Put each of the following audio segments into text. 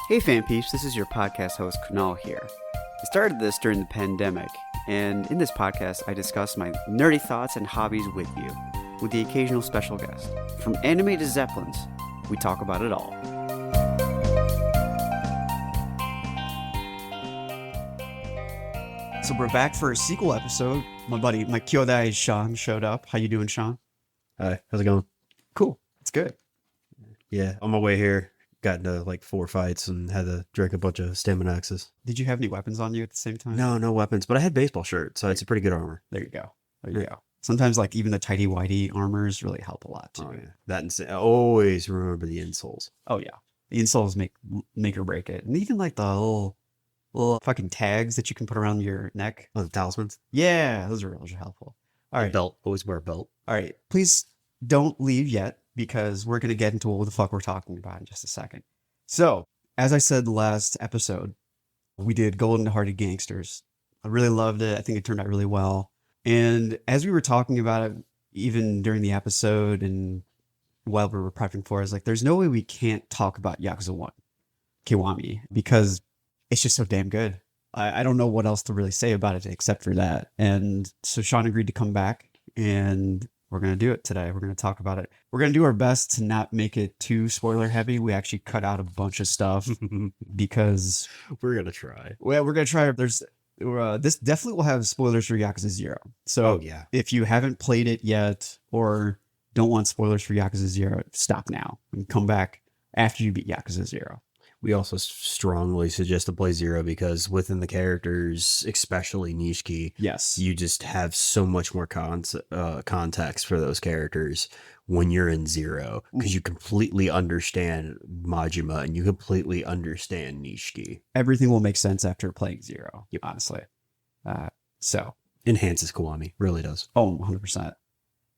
Hey fan peeps, this is your podcast host Kunal here. I started this during the pandemic, and in this podcast I discuss my nerdy thoughts and hobbies with you, with the occasional special guest. From anime to Zeppelins, we talk about it all. So we're back for a sequel episode. My Kyodai Sean showed up. How you doing, Sean? Hi, how's it going? Cool. It's good. Yeah, on my way here, got into like 4 fights and had to drink a bunch of stamina axes. Did you have any weapons on you at the same time? No weapons, but I had baseball shirt, so it's a pretty good armor. There you go. Sometimes like even the tighty-whitey armors really help a lot too. Oh, yeah. That and always remember the insoles. Oh yeah. The insoles make or break it. And even like the little fucking tags that you can put around your neck. Oh, the talismans? Yeah, those are helpful. All right. Belt. Always wear a belt. All right. Please don't leave yet because we're going to get into what the fuck we're talking about in just a second. So, as I said last episode, we did Golden Hearted Gangsters. I really loved it. I think it turned out really well. And as we were talking about it, even during the episode and while we were prepping for it, I was like, there's no way we can't talk about Yakuza 1, Kiwami, because it's just so damn good. I don't know what else to really say about it except for that. And so Sean agreed to come back and we're going to do it today. We're going to talk about it. We're going to do our best to not make it too spoiler heavy. We actually cut out a bunch of stuff because we're going to try. Well, we're going to try. This definitely will have spoilers for Yakuza 0. So yeah. If you haven't played it yet or don't want spoilers for Yakuza 0, stop now and come back after you beat Yakuza 0. We also strongly suggest to play 0 because within the characters, especially Nishiki, yes, you just have so much more context for those characters when you're in 0 because you completely understand Majima and you completely understand Nishiki. Everything will make sense after playing 0, yep. Honestly. So enhances Kiwami, really does. Oh, 100%.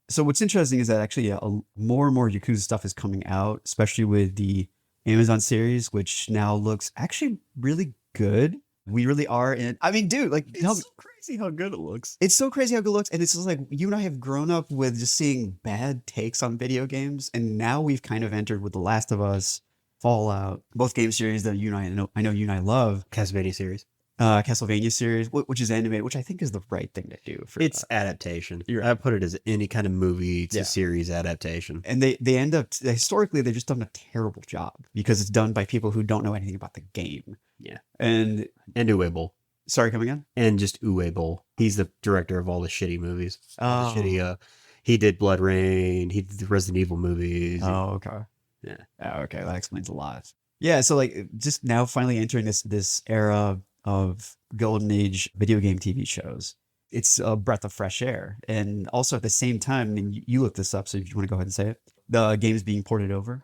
So what's interesting is that actually more and more Yakuza stuff is coming out, especially with the Amazon series, which now looks actually really good. We really are in. I mean, dude, like it's so crazy how good it looks. It's so crazy how good it looks, and it's just like you and I have grown up with just seeing bad takes on video games, and now we've kind of entered with The Last of Us, Fallout, both game series that you and I know you and I love. Castlevania series. Castlevania series, which is animated, which I think is the right thing to do. It's adaptation. I put it as any kind of movie to series adaptation. And they end up, historically, they've just done a terrible job because it's done by people who don't know anything about the game. Yeah. And Uwe Sorry, come again? And just Uwe. He's the director of all the shitty movies. Oh. He did Blood Rain. He did the Resident Evil movies. Oh, okay. Yeah. Oh, okay. That explains a lot. Yeah. So like just now finally entering this era of golden age video game TV shows. It's a breath of fresh air. And also at the same time, and you looked this up, so if you want to go ahead and say it, the game's being ported over.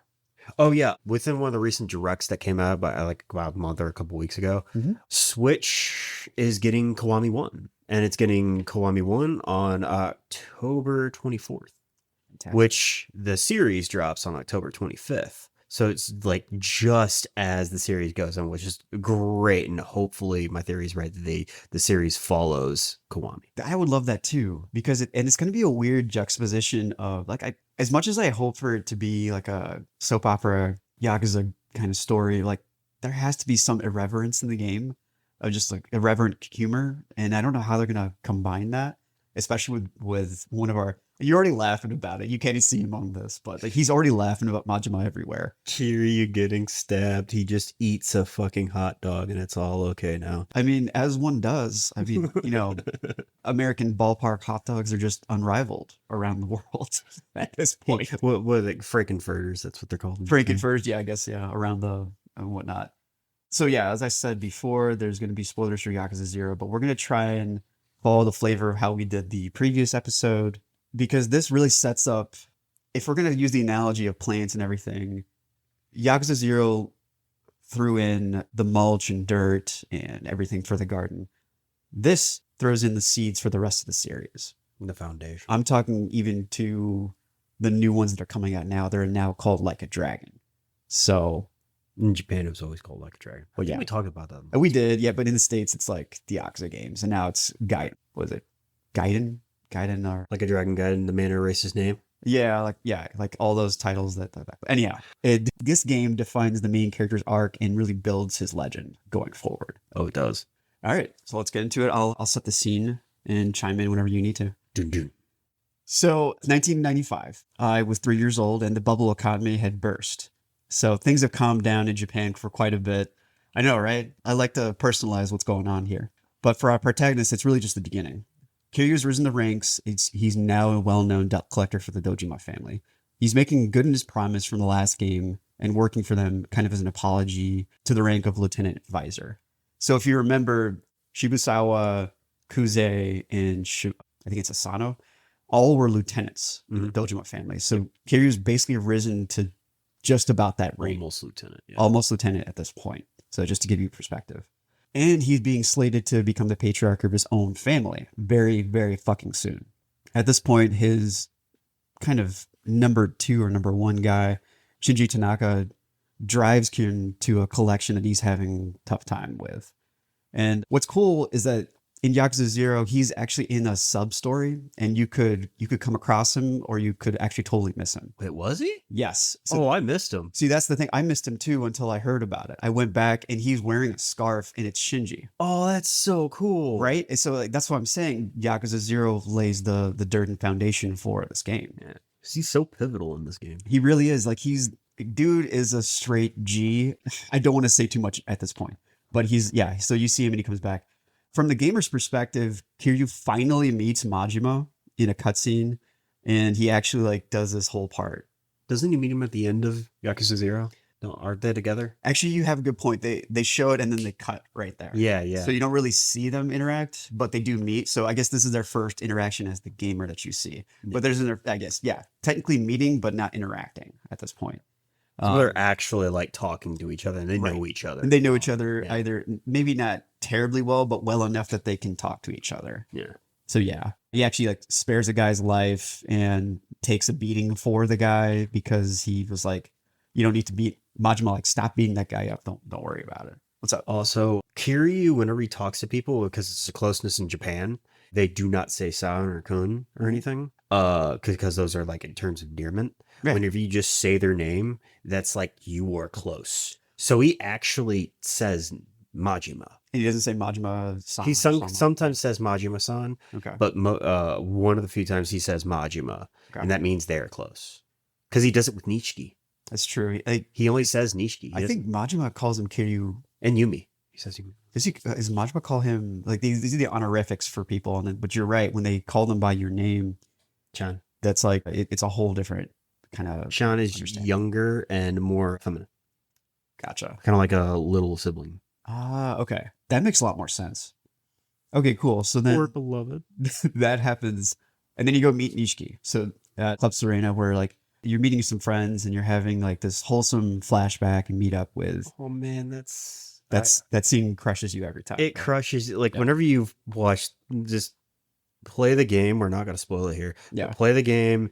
Oh yeah. Within one of the recent directs that came out about a month or a couple weeks ago, Switch is getting Kiwami 1. And it's getting Kiwami 1 on October 24th. Fantastic. Which the series drops on October 25th. So it's like just as the series goes on, which is great. And hopefully my theory is right that the series follows Kiwami. I would love that too, because it's going to be a weird juxtaposition of as much as I hope for it to be like a soap opera Yakuza kind of story, like there has to be some irreverence in the game of just like irreverent humor. And I don't know how they're going to combine that, especially with one of our... You're already laughing about it. You can't even see him on this, but like, he's already laughing about Majima everywhere. Kiryu getting stabbed. He just eats a fucking hot dog and it's all okay now. I mean, as one does. I mean, American ballpark hot dogs are just unrivaled around the world at this point. What are they? Frankenfurters, that's what they're called. Frankenfurters, yeah, I guess, yeah, around the and whatnot. So yeah, as I said before, there's going to be spoilers for Yakuza 0, but we're going to try and follow the flavor of how we did the previous episode. Because this really sets up, if we're going to use the analogy of plants and everything, Yakuza 0 threw in the mulch and dirt and everything for the garden. This throws in the seeds for the rest of the series. The foundation. I'm talking even to the new ones that are coming out now. They're now called Like a Dragon. So... In Japan, it was always called Like a Dragon. Well, yeah. We talked about that. We did, yeah, but in the States, it's like the Yakuza games. And now it's Gaiden. Was it Gaiden? Gaiden or... Like a Dragon Gaiden, the man who erased his name? like all those titles that. Anyhow, this game defines the main character's arc and really builds his legend going forward. Oh, it does. All right, so let's get into it. I'll set the scene and chime in whenever you need to. Dun, dun. So, 1995, I was 3 years old and the bubble economy had burst. So things have calmed down in Japan for quite a bit. I know, right? I like to personalize what's going on here. But for our protagonist, it's really just the beginning. Kiryu's risen the ranks. He's now a well-known debt collector for the Dojima family. He's making good in his promise from the last game and working for them kind of as an apology to the rank of lieutenant advisor. So if you remember, Shibusawa, Kuze, and I think it's Asano, all were lieutenants in the Dojima family. So Kiryu's basically risen to just about that rank. Almost lieutenant. Yeah. Almost lieutenant at this point. So just to give you perspective. And he's being slated to become the patriarch of his own family very, very fucking soon. At this point, his kind of number 2 or number 1 guy, Shinji Tanaka, drives Kirin to a collection that he's having a tough time with. And what's cool is that in Yakuza 0, he's actually in a sub-story, and you could come across him, or you could actually totally miss him. Wait, was he? Yes. So, I missed him. see, that's the thing. I missed him too until I heard about it. I went back, and he's wearing a scarf, and it's Shinji. Oh, that's so cool. Right? And so like, that's what I'm saying. Yakuza 0 lays the dirt and foundation for this game. Yeah. He's so pivotal in this game. He really is. Like, dude is a straight G. I don't want to say too much at this point, but so you see him and he comes back. From the gamer's perspective, Kiryu finally meets Majima in a cutscene, and he actually like does this whole part. Doesn't he meet him at the end of Yakuza 0? No, aren't they together? Actually, you have a good point. They show it and then they cut right there. Yeah, yeah. So you don't really see them interact, but they do meet. So I guess this is their first interaction as the gamer that you see. But there's technically meeting, but not interacting at this point. So they're actually like talking to each other, and they know each other. And they know each other Yeah. either maybe not terribly well, but well enough that they can talk to each other. Yeah. So yeah, he actually like spares a guy's life and takes a beating for the guy because he was like, you don't need to beat Majima, like stop beating that guy up. Don't worry about it. What's up? Also, Kiryu, whenever he talks to people, because it's a closeness in Japan, they do not say san or kun or anything. Because those are like in terms of endearment. Right. Whenever you just say their name, that's like you are close. So he actually says Majima. And he doesn't say Majima-san. He sometimes says Majima-san, Okay. but one of the few times he says Majima, Okay. and that means they're close. Because he does it with Nishiki. That's true. He only says Nishiki. I think Majima calls him Kiryu. And Yumi. He says Yumi. Does Majima call him like these are the honorifics for people? But you're right, when they call them by your name, Chan. that's like it's a whole different kind of. Chan is understanding. younger and more feminine. Gotcha. Kind of like a little sibling. Okay, that makes a lot more sense. Okay, cool. So then beloved. that happens, and then you go meet Nishiki. So at Club Serena, where like you're meeting some friends and you're having like this wholesome flashback and meet up with. Oh man, That scene crushes you every time. it crushes. Like Yeah. whenever you've watched, just play the game. We're not gonna spoil it here. Yeah. Play the game,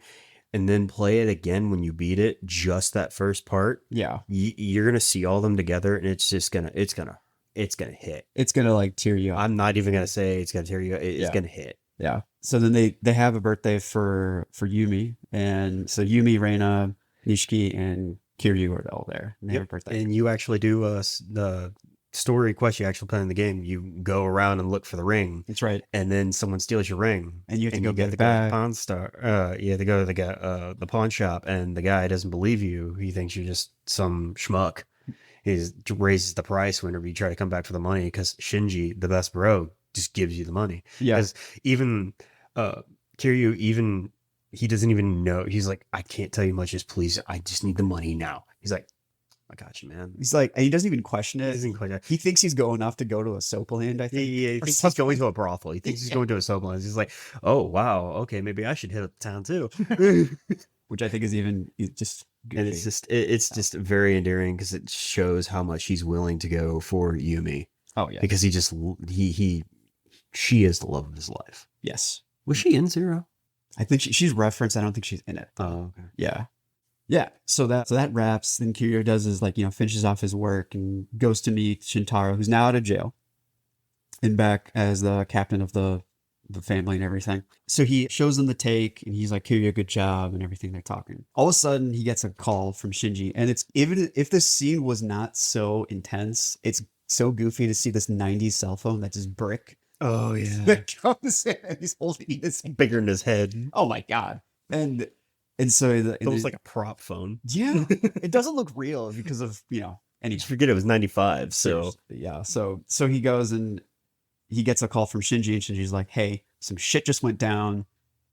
and then play it again when you beat it. Just that first part. Yeah, You're gonna see all them together, and it's gonna hit. it's gonna like tear you up. I'm not even gonna say it's gonna tear you. It's Yeah. gonna hit. Yeah. So then they have a birthday for Yumi, and so Yumi, Reina, Nishiki, and Kiryu are all there. And they have a birthday. And you actually do the story quest. You actually play in the game. You go around and look for the ring, That's right. and then someone steals your ring, And you have to go you get to it go to the back. pawn store. You have to go to the guy, the pawn shop, and the guy doesn't believe you. He thinks you're just some schmuck. He raises the price whenever you try to come back for the money because Shinji, the best bro, just gives you the money. Yeah. Because even Kiryu, he doesn't even know. He's like, I can't tell you much. Just please, I just need the money now. He's like, I got you, man. He's like, and he doesn't even question He it. doesn't quite. He thinks he's going off to go to a soap land, I Yeah, think. he or thinks he's something. going to a brothel. He thinks he's going to a soap land. He's like, oh wow, okay, maybe I should hit up the town too. Which I think is even just goofy. And it's just very endearing because it shows how much he's willing to go for Yumi Oh yeah. because she is the love of his life. Yes. Was she in Zero? I think she's referenced. I don't think she's in it. Oh, okay. Yeah. Yeah. So that wraps. Then Kiryu does is like, finishes off his work and goes to meet Shintaro, who's now out of jail and back as the captain of the the family and everything. So he shows them the take and he's like, Kiryu, good job and everything. They're talking. All of a sudden he gets a call from Shinji, and it's, even if this scene was not so intense, it's so goofy to see this 90s cell phone that just brick Oh yeah. that comes in and he's holding his Bigger than his head. oh my god. And so It's almost like a prop phone. yeah, it doesn't look real because of, any Just forget it was 95. So yeah, so he goes and he gets a call from Shinji, and Shinji's like, hey, some shit just went down.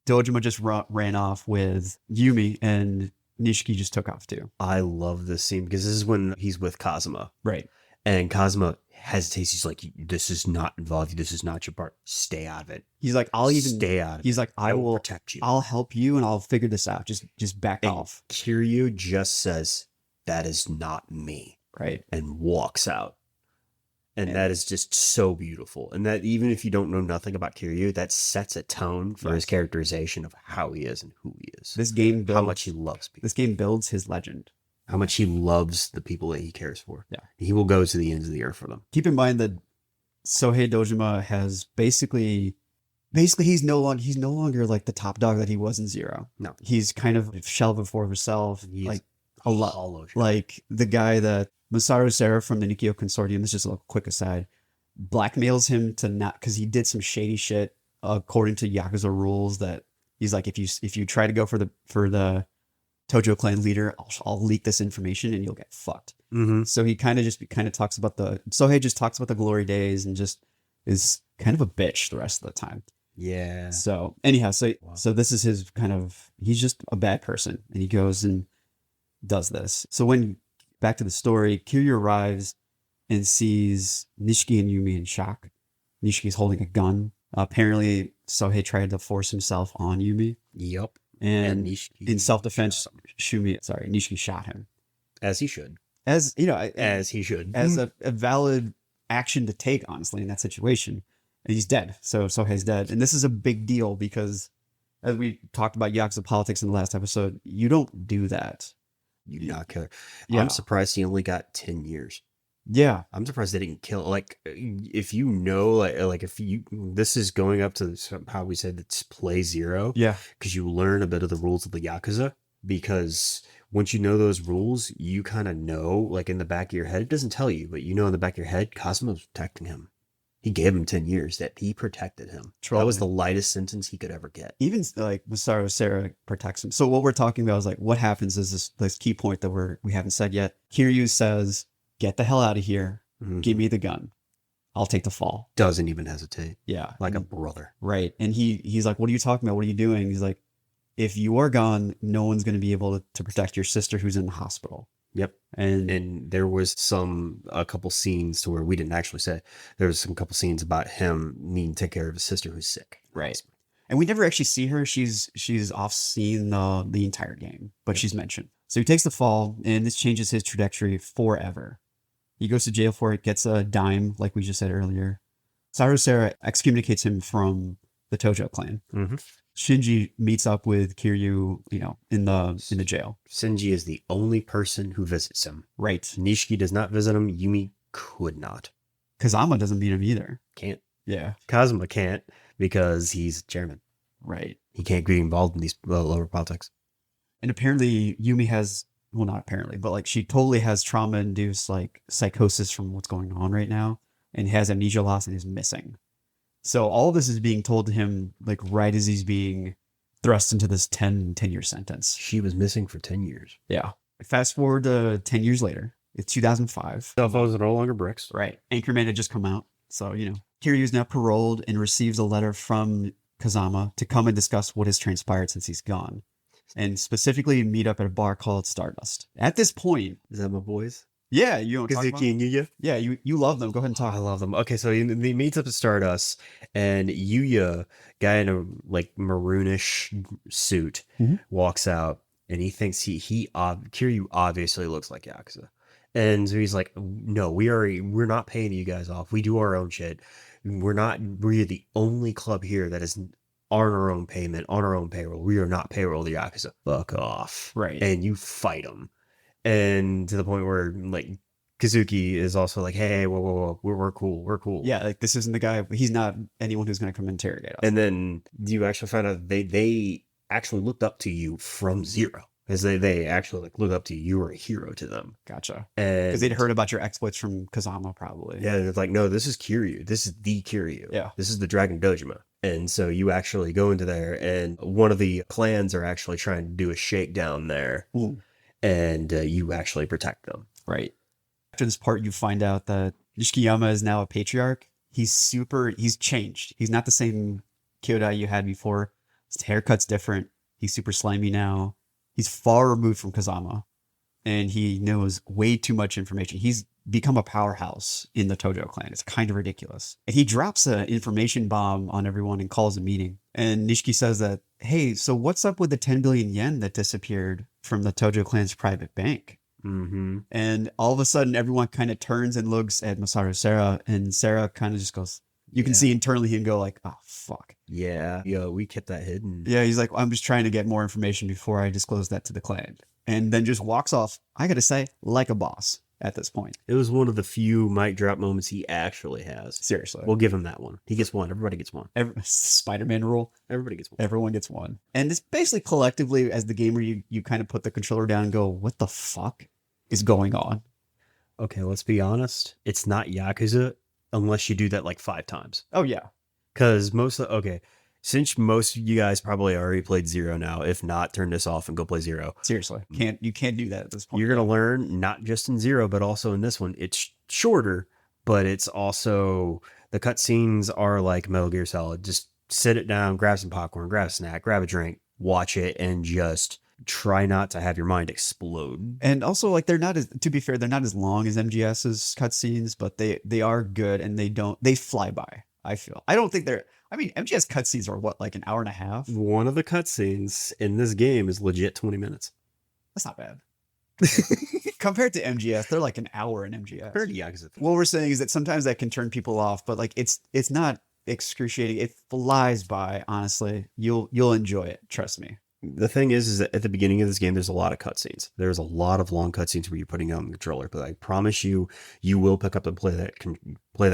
Dojima just ran off with Yumi, and Nishiki just took off too. I love this scene because this is when he's with Kazuma. Right. And Kazuma hesitates. He's like, this is not involved you. This is not your part. Stay out of it. He's like, Stay out of it. he's like, I will protect you. I'll help you and I'll figure this out. Just back And off. Kiryu just says, that is not me. Right. And walks out. And And- that is just so beautiful. And that, even if you don't know nothing about Kiryu, that sets a tone for his Yes. characterization of how he is and who he is. This game builds How much he loves people. this game builds his legend. How much he loves the people that he cares for. Yeah. He will go to the ends of the earth for them. Keep in mind that Sohei Dojima has basically he's no longer like the top dog that he was in Zero. No. He's kind of a shell before himself. He is Like a lot. Hollow. Like the guy that Masaru Serra from the Nikio Consortium, this is just a little quick aside, blackmails him to not, because he did some shady shit according to Yakuza rules, that he's like, if you try to go for the Tojo clan leader, I'll leak this information and you'll get fucked. Mm-hmm. So he kind of talks about Sohei just talks about the glory days and just is kind of a bitch the rest of the time. Yeah. So anyhow, Wow. so this is his he's just a bad person, and he goes and does this. So when back to the story, Kiryu arrives and sees Nishiki and Yumi in shock. Nishiki's holding a gun. Apparently, Sohei tried to force himself on Yumi, Yep. and Nishiki in self-defense, shot Nishiki shot him. him. As he should. As As he should. as a valid action to take, honestly, in that situation. And he's dead. So Sohei's dead. And this is a big deal because, as we talked about Yakuza politics in the last episode, you don't do that. You not killer. Yeah. I'm surprised he only got 10 years. Yeah. I'm surprised they didn't kill. Like, if you know, like if you, this is going up to how we said it's play zero, Yeah. because you learn a bit of the rules of the Yakuza. Because once you know those rules, you kind of know, like in the back of your head, it doesn't tell you, but you know in the back of your head, Cosmo was protecting him. He gave him 10 years, that he protected him. That was the lightest sentence he could ever get. Even like Masaru Serra protects him. So what we're talking about is like what happens is this key point that we haven't said yet. Kiryu says, "Get the hell out of here. Mhm. Give me the gun. I'll take the fall." Doesn't even hesitate. Yeah. Like a brother. Right. And he's like, "What are you talking about? What are you doing?" He's like, "If you are gone, no one's going to be able to protect your sister who's in the hospital." Yep. And there was a couple scenes to where we didn't actually say, there was some couple scenes about him needing to take care of his sister who's sick. Right. And we never actually see her. She's off scene the entire game, but she's mentioned. So he takes the fall, and this changes his trajectory forever. He goes to jail for it, gets a dime, like we just said earlier. Saru Serra excommunicates him from the Tojo clan. Mm-hmm. Shinji meets up with Kiryu, in the jail. Shinji is the only person who visits him. Right. Nishiki does not visit him. Yumi could not. Kazama doesn't meet him either. Can't. Yeah. Kazuma can't because he's chairman. Right. He can't be involved in these lower politics. And apparently Yumi has, well, not apparently, but like she totally has trauma-induced like psychosis from what's going on right now, and has amnesia loss and is missing. So all of this is being told to him like right as he's being thrust into this 10-year sentence. She was missing for 10 years. Yeah. Fast forward to 10 years later. It's 2005. Cell phones are no longer bricks. Right. Anchorman had just come out. So, Kiryu is now paroled and receives a letter from Kazama to come and discuss what has transpired since he's gone. And specifically meet up at a bar called Stardust. At this point, Is that my boys? yeah, you don't talk about? Kazuki and Yuya? Yeah, you love them. Go ahead and I talk. love them. Okay, so he meets up at Stardust, and Yuya, guy in a like maroonish suit, Mhm. walks out, and he thinks Kiryu obviously looks like Yakuza, and so he's like, "No, we're not paying you guys off. We do our own shit. We're the only club here that is on our own payment, on our own payroll. We are not payroll the Yakuza. Fuck off." Right. And you fight them. And to the point where like Kazuki is also like, hey, whoa, whoa, whoa, we're cool, we're cool. Yeah, like this isn't the guy. He's not anyone who's going to come interrogate us. And then you actually find out they actually looked up to you from zero. Because they actually like look up to you. You were a hero to them. Gotcha. And Because they'd heard about your exploits from Kazama, probably. yeah, it's like, no, this is Kiryu. This is the Kiryu. Yeah. This is the Dragon Dojima. And so you actually go into there, and one of the clans are actually trying to do a shakedown there, and you actually protect them. Right. After this part, you find out that Nishikiyama is now a patriarch. He's changed. He's not the same Kyodai you had before. His haircut's different. He's super slimy now. He's far removed from Kazama, and he knows way too much information. He's become a powerhouse in the Tojo clan. It's kind of ridiculous. And he drops an information bomb on everyone and calls a meeting. And Nishiki says that, hey, so what's up with the 10 billion yen that disappeared from the Tojo clan's private bank? Mm-hmm. And all of a sudden, everyone kind of turns and looks at Masaru Sarah, and Sarah kind of just goes, you can see internally him go like, oh, fuck. Yeah. We kept that hidden. Yeah, he's like, I'm just trying to get more information before I disclose that to the clan. And then just walks off, I gotta say, like a boss at this point. It was one of the few mic drop moments he actually has. Seriously. We'll give him that one. He gets one. Everybody gets one. Spider-Man rule. Everybody gets one. Everyone gets one. And it's basically collectively, as the gamer, you kind of put the controller down and go, what the fuck is going on? Okay, let's be honest. It's not Yakuza unless you do that like 5 times. Oh, yeah. Because since most of you guys probably already played Zero now, if not, turn this off and go play Zero. Seriously. You can't do that at this point. You're going to learn not just in Zero, but also in this one. It's shorter, but it's also, the cutscenes are like Metal Gear Solid. Just sit it down, grab some popcorn, grab a snack, grab a drink, watch it, and just try not to have your mind explode. And also, like, they're not as, to be fair, they're not as long as MGS's cutscenes, but they are good, and they fly by, I feel. I don't think MGS cutscenes are what, like an hour and a half? One of the cutscenes in this game is legit 20 minutes. That's not bad. Compared to MGS, they're like an hour in MGS. Compared to Yakuza. What we're saying is that sometimes that can turn people off, but like it's not excruciating. It flies by, honestly. You'll enjoy it, trust me. The thing is that at the beginning of this game, there's a lot of cutscenes. There's a lot of long cutscenes where you're putting on the controller, but I promise you, you will pick up and play that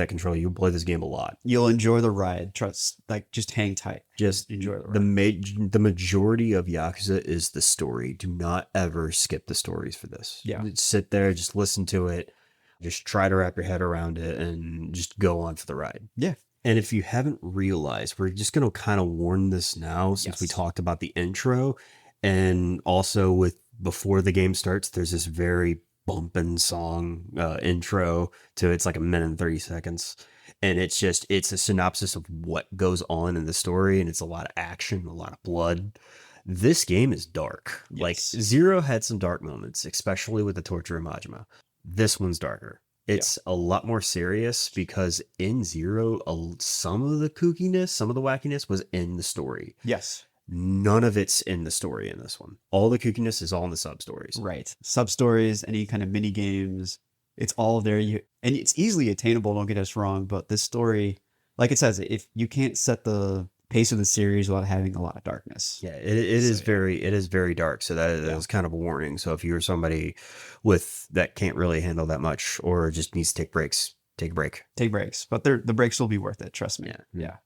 controller. You'll play this game a lot. You'll enjoy the ride. Trust, like, just hang tight. Just enjoy the ride. The majority of Yakuza is the story. Do not ever skip the stories for this. Yeah. Sit there, just listen to it, just try to wrap your head around it, and just go on for the ride. Yeah. And if you haven't realized, we're just going to kind of warn this now since we talked about the intro. And also with before the game starts, there's this very bumping song intro to it's like 1 minute and 30 seconds. And it's a synopsis of what goes on in the story. And it's a lot of action, a lot of blood. This game is dark. Yes. Like Zero had some dark moments, especially with the torture of Majima. This one's darker. It's a lot more serious because in Zero, some of the kookiness, some of the wackiness was in the story. Yes. None of it's in the story in this one. All the kookiness is all in the sub-stories. Right. Sub-stories, any kind of mini games, it's all there. And it's easily attainable, don't get us wrong, but this story, like it says, if you can't set the pace of the series without having a lot of darkness. Yeah, it is very dark. So that is kind of a warning. So if you're somebody that can't really handle that much or just needs to take breaks, take a break. Take breaks. But the breaks will be worth it, trust me. Yeah.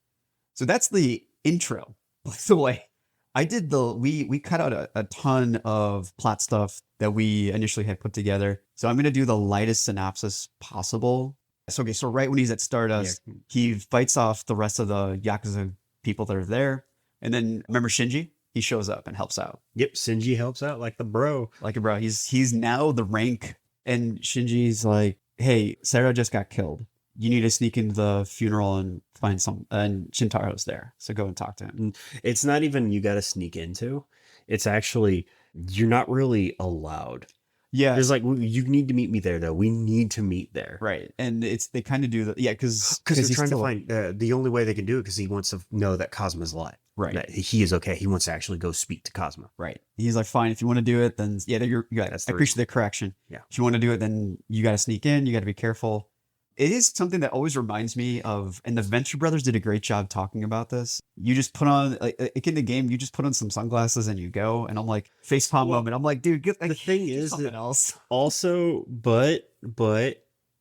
So that's the intro. By the way, we cut out a ton of plot stuff that we initially had put together. So I'm going to do the lightest synopsis possible. So right when he's at Stardust, he fights off the rest of the Yakuza people that are there. And then remember Shinji? He shows up and helps out. Yep, Shinji helps out like the bro. Like a bro. He's now the rank. And Shinji's like, hey, Sarah just got killed. You need to sneak into the funeral and find and Shintaro's there. So go and talk to him. It's not even you got to sneak into. It's actually, you're not really allowed. Yeah. There's like, you need to meet me there, though. We need to meet there. Right. And they kind of do that. Yeah. Because they're trying to find the only way they can do it because he wants to know that Cosmo's alive. Right. That he is okay. He wants to actually go speak to Cosmo. Right. He's like, fine, if you want to do it, then I appreciate the correction. Yeah. If you want to do it, then you got to sneak in. You got to be careful. It is something that always reminds me of, and the Venture Brothers did a great job talking about this. You just put on, like in the game, you just put on some sunglasses and you go. And I'm like, facepalm Well, moment. I'm like, dude, get the thing do is something that else. also, but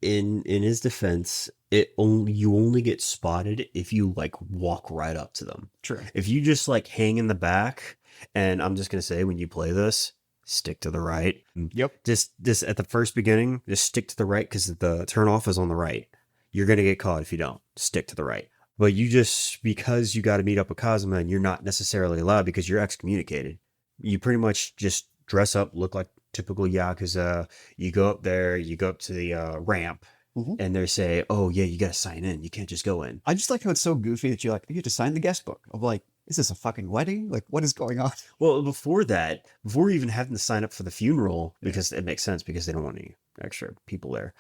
in his defense, you only get spotted if you like walk right up to them. True. If you just like hang in the back, and I'm just gonna say when you play this, stick to the right. Yep. Just at the first beginning, just stick to the right because the turn off is on the right. You're gonna get caught if you don't stick to the right. But you just because you got to meet up with Kazuma and you're not necessarily allowed because you're excommunicated. You pretty much just dress up, look like typical Yakuza. You go up there, you go up to the ramp, Mhm. and they say, "Oh yeah, you gotta sign in. You can't just go in." I just like how it's so goofy that you're like, you have to sign the guest book. I'm like, is this a fucking wedding? Like, what is going on? Well, before that, before even having to sign up for the funeral, because it makes sense because they don't want any extra people there.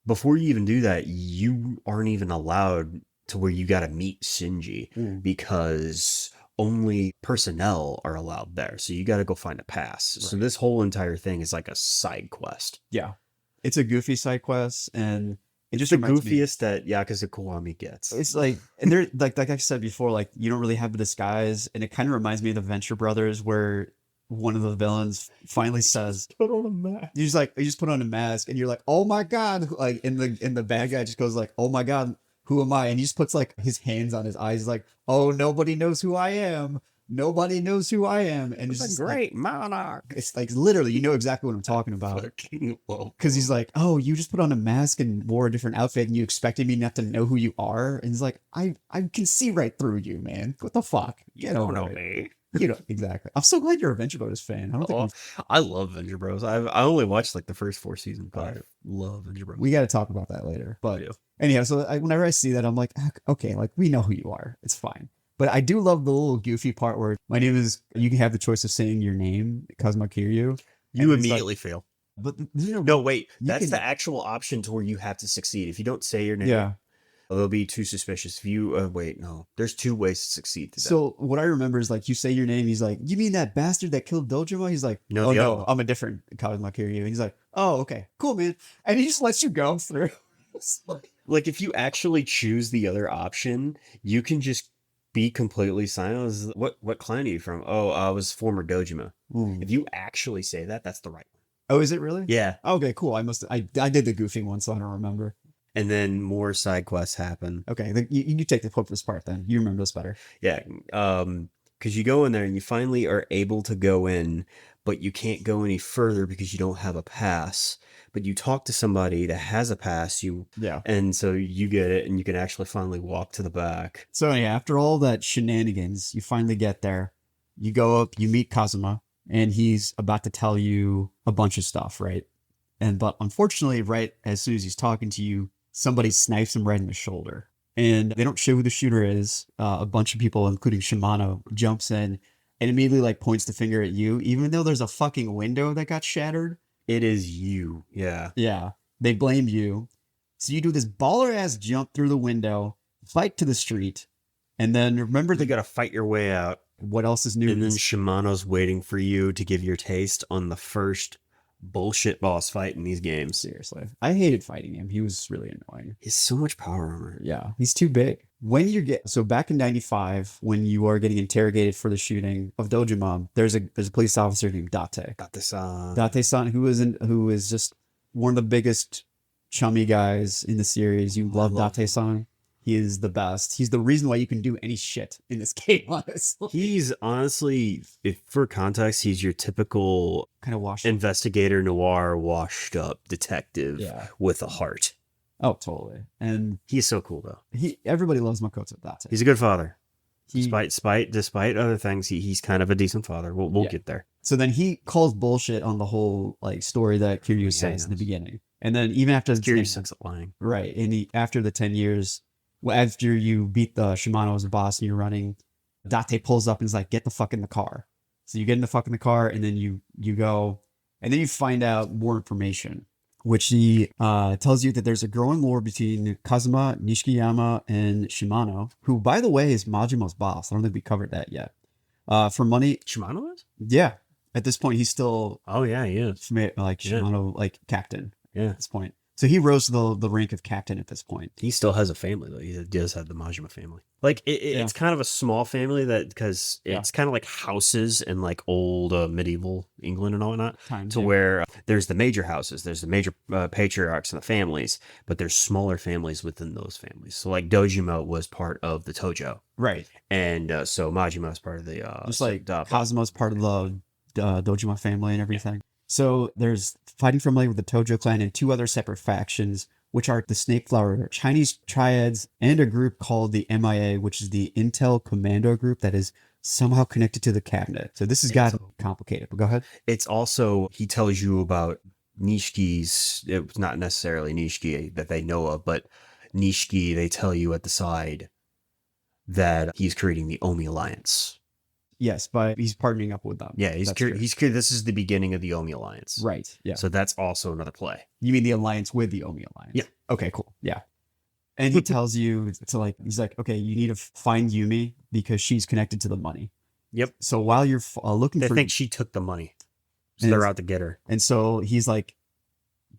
Before you even do that, you aren't even allowed to where you got to meet Shinji because only personnel are allowed there. So you got to go find a pass. So Right. this whole entire thing is like a side quest. Yeah. It's a goofy side quest, and it just The reminds me. goofiest that Yakuza Kiwami gets. It's like, and they're like I said before, like you don't really have the disguise, and it kind of reminds me of the Venture Brothers, where one of the villains finally says, Put on a mask. you just put on a mask, and you're like, oh my god, like in the bad guy just goes like, oh my god, who am I? And he just puts like his hands on his eyes, like, oh, nobody knows who I am. Nobody knows who I am, and it's It's a just great monarch. it's like literally, you know exactly what I'm talking about. Fucking love. Because he's like, oh, you just put on a mask and wore a different outfit, and you expected me not to know who you are. And he's like, I can see right through you, man. What the fuck? You Get don't over know it. me. You know exactly. I'm so glad you're a Venture Brothers fan. I don't think Oh, I love Venture Bros. I only watched like the first 4 seasons, but I Alright. love Venture Bros. we got to talk about that later. But Yeah. anyhow, so whenever I see that, I'm like, okay, like we know who you are. It's fine. But I do love the little goofy part where my name is. You can have the choice of saying your name, Kazuma Kiryu. You And he's like- immediately fail. But you know, No, wait. you That's can- the actual option to where you have to succeed. If you don't say your name, yeah. they'll be too suspicious. If you wait, no. There's 2 ways to succeed to that. So what I remember is like you say your name, he's like, you mean that bastard that killed Dojima? He's like, No, oh the other no, one. I'm a different Kazuma Kiryu. And he's like, oh okay, cool man, and he just lets you go through. It's like- Like if you actually choose the other option, you can just be completely silent. It's, What clan are you from? Oh, I was former Dojima. If you actually say that, that's the right one. Oh, is it really? Yeah. Okay, cool. I did the goofy one, so I don't remember. And then more side quests happen. Okay, you take the clip for this part then. You remember this better. Yeah. Because you go in there and you finally are able to go in, but you can't go any further because you don't have a pass. But you talk to somebody that has a pass, Yeah. and so you get it, and you can actually finally walk to the back. So yeah, after all that shenanigans, you finally get there. You go up, you meet Kazuma, and he's about to tell you a bunch of stuff, right? But unfortunately, right as soon as he's talking to you, somebody snipes him right in the shoulder. And they don't show who the shooter is. A bunch of people, including Shimano, jumps in and immediately like points the finger at you, even though there's a fucking window that got shattered. It is you. Yeah. Yeah, they blame you. So you do this baller ass jump through the window, fight to the street, and then remember You got to fight your way out. what else is new? And then Shimano's waiting for you to give your taste on the first bullshit boss fight in these games. Seriously, I hated fighting him. He was really annoying. He's so much power armor. Yeah, he's too big. When you get so back in '95, when you are getting interrogated for the shooting of Dojima, there's a police officer named Date. Got this Date-san, who is just one of the biggest chummy guys in the series. You love love him. Date-san. He is the best. He's the reason why you can do any shit in this game, honestly. He's honestly, if for context, he's your typical Kind of washed. investigator noir, washed up detective Yeah. with a heart. Oh, totally. And He's so cool though. everybody loves Makoto Date. He's a good father. He- Despite other things, he's kind of a decent father. We'll Yeah. get there. So then he calls bullshit on the whole like story that Kiryu Yeah, says he in the does. beginning. And then even after the Curious sucks at lying. right, and after the 10 years, well, after you beat the Shimano as a boss and you're running, Date pulls up and is like, "Get the fuck in the car." So you get in the fuck in the car, and then you go, and then you find out more information, which he tells you that there's a growing war between Kazuma, Nishikiyama, and Shimano, who, by the way, is Majimo's boss. I don't think we covered that yet. For money, Shimano is? yeah. At this point, he's still Oh yeah, he is. like Yeah. Shimano, like captain Yeah. at this point. So he rose to the rank of captain at this point. He still has a family though. He does have the Majima family. Like it's kind of a small family that because it's kind of like houses in like old medieval England and all that. Where there's the major houses, there's the major patriarchs and the families, but there's smaller families within those families. So like Dojima was part of the Tojo, right? And so Majima is part of the just like Cosmo's part of the Dojima family and everything. Yeah. So there's fighting family with the Tojo clan and 2 other separate factions, which are the Snake Flower Chinese Triads and a group called the MIA, which is the Intel Commando group that is somehow connected to the cabinet. So this has got complicated, but go ahead. It's also, he tells you about Nishiki's, it's not necessarily Nishiki that they know of, but Nishiki, they tell you at the side that he's creating the Omi Alliance. Yes, but he's partnering up with them. Yeah, he's this is the beginning of the Omi Alliance. Right, yeah. So that's also another play. You mean the alliance with the Omi Alliance? Yeah. Okay, cool. Yeah. And he tells you to like, he's like, okay, you need to find Yumi because she's connected to the money. Yep. So while you're looking for... I think she took the money. So they're out to get her. And so he's like,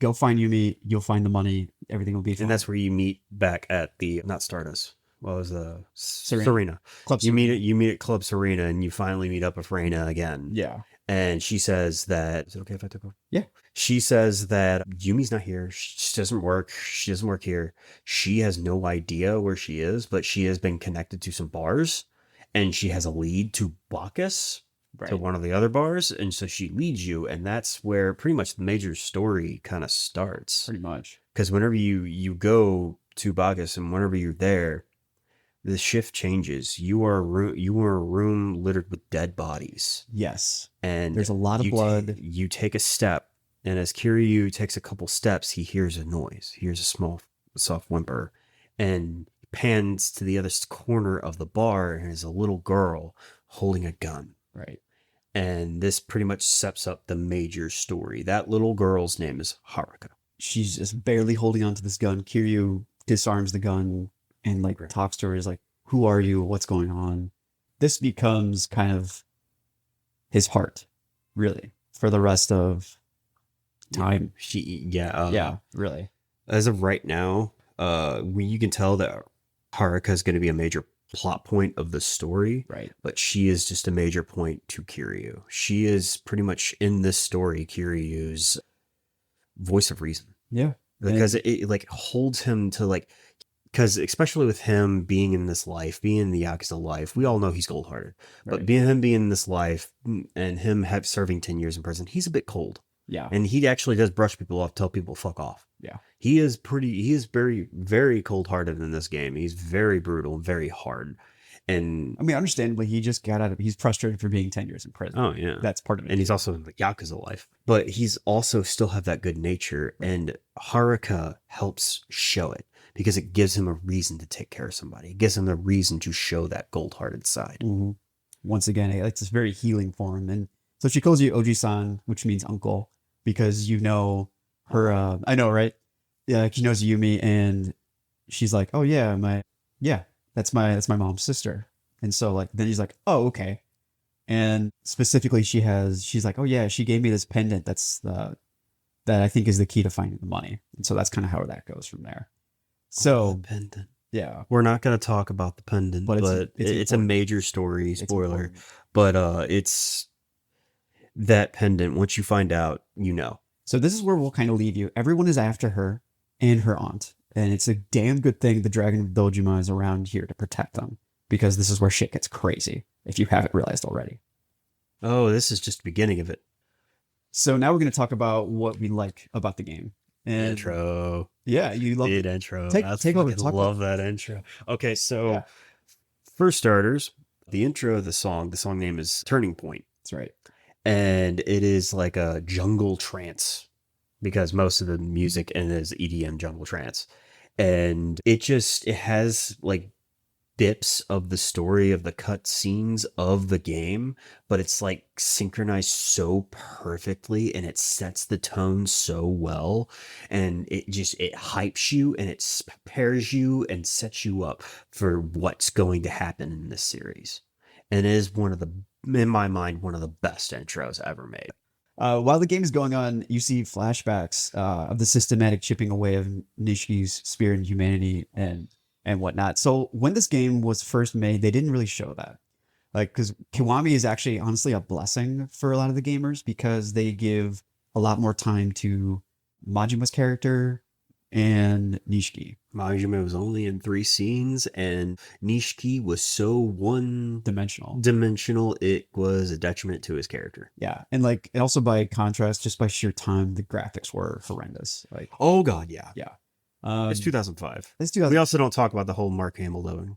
go find Yumi, you'll find the money, everything will be fine. And that's where you meet back at the, not Stardust. What was the Serena? Club you meet at Club Serena and you finally meet up with Reina again. Yeah. And she says that, is it okay if I took over? Yeah. She says that Yumi's not here. She doesn't work. She doesn't work here. She has no idea where she is, but she has been connected to some bars and she has a lead to Bacchus, to one of the other bars. And so she leads you. And that's where pretty much the major story kind of starts. Pretty much. Because whenever you go to Bacchus and whenever you're there, the shift changes. You are a room littered with dead bodies. Yes. And there's a lot of blood. You take a step, and as Kiryu takes a couple steps, he hears a noise. He hears a small, soft whimper, and pans to the other corner of the bar, and there's a little girl holding a gun. Right. And this pretty much sets up the major story. That little girl's name is Haruka. She's just barely holding onto this gun. Kiryu disarms the gun and like talks to her, is like, who are you? What's going on? This becomes kind of his heart, really, for the rest of time. Yeah, really. As of right now, you can tell that Haruka is going to be a major plot point of the story, right? But she is just a major point to Kiryu. She is pretty much in this story Kiryu's voice of reason. Yeah, because it like holds him to like. Because especially with him being in this life, being in the Yakuza life, we all know he's cold-hearted. Right. But him being in this life and him serving 10 years in prison, he's a bit cold. Yeah. And he actually does brush people off, tell people fuck off. Yeah. He is very, very cold-hearted in this game. He's very brutal, very hard. And I mean, understandably, he just got out of, he's frustrated for being 10 years in prison. Oh, yeah. That's part of it. And he's also in the Yakuza life. But he's also still have that good nature. And Haruka helps show it. Because it gives him a reason to take care of somebody. It gives him a reason to show that gold-hearted side. Mm-hmm. Once again, it's just very healing for him. And so she calls you Oji-san, which means uncle, because you know her. I know, right? Yeah, she knows Yumi, and she's like, "Oh yeah, that's my mom's sister." And so like then he's like, "Oh okay," and specifically she's like, "Oh yeah, she gave me this pendant. That I think is the key to finding the money." And so that's kind of how that goes from there. So the pendant. Yeah, we're not going to talk about the pendant, but it's a major story. Spoiler, but it's that pendant. Once you find out, you know. So this is where we'll kind of leave you. Everyone is after her and her aunt, and it's a damn good thing the Dragon of Dojima is around here to protect them, because this is where shit gets crazy. If you haven't realized already. Oh, this is just the beginning of it. So now we're going to talk about what we like about the game. And intro. Yeah, you love the intro. Take over. I love that intro. Okay, so for starters, the intro of the song name is Turning Point. That's right. And it is like a jungle trance because most of the music in it is EDM jungle trance. And it has like dips of the story of the cut scenes of the game, but it's like synchronized so perfectly and it sets the tone so well, and it hypes you and it prepares you and sets you up for what's going to happen in this series. And it is in my mind, one of the best intros ever made. While the game is going on, you see flashbacks of the systematic chipping away of Nishiki's spirit and humanity and whatnot. So when this game was first made, they didn't really show that. Like, because Kiwami is actually honestly a blessing for a lot of the gamers because they give a lot more time to Majima's character and Nishiki. Majima was only in 3 scenes, and Nishiki was so Dimensional. dimensional, it was a detriment to his character. Yeah. And like, and also by contrast, just by sheer time, the graphics were horrendous. Like, Oh, God, yeah. yeah. It's 2005. It's We 2000. also don't talk about the whole Mark Hamill loading.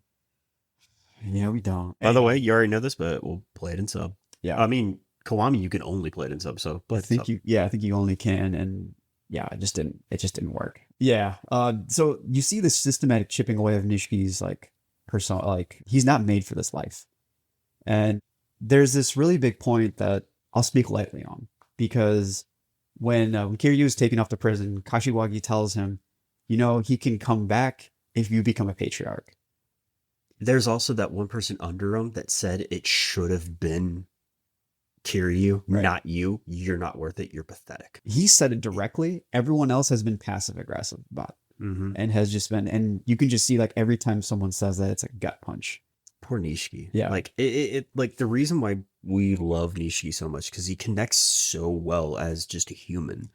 Yeah, we don't. By the way, you already know this, but we'll play it in sub. Yeah. I mean, Kiwami, you can only play it in sub, so play I it in think sub. I think you only can, and yeah, it just didn't work. Yeah. So you see this systematic chipping away of Nishiki's like persona, like he's not made for this life. And there's this really big point that I'll speak lightly on because when Kiryu is taken off to prison, Kashiwagi tells him, you know, he can come back if you become a patriarch. There's also that one person under him that said it should have been Kiryu, Right. not you. You're not worth it. You're pathetic. He said it directly. Everyone else has been passive aggressive about it Mm-hmm. and has just been, and you can just see like every time someone says that, it's a gut punch. Poor Nishiki. Yeah. Like it like the reason why we love Nishiki so much because he connects so well as just a human,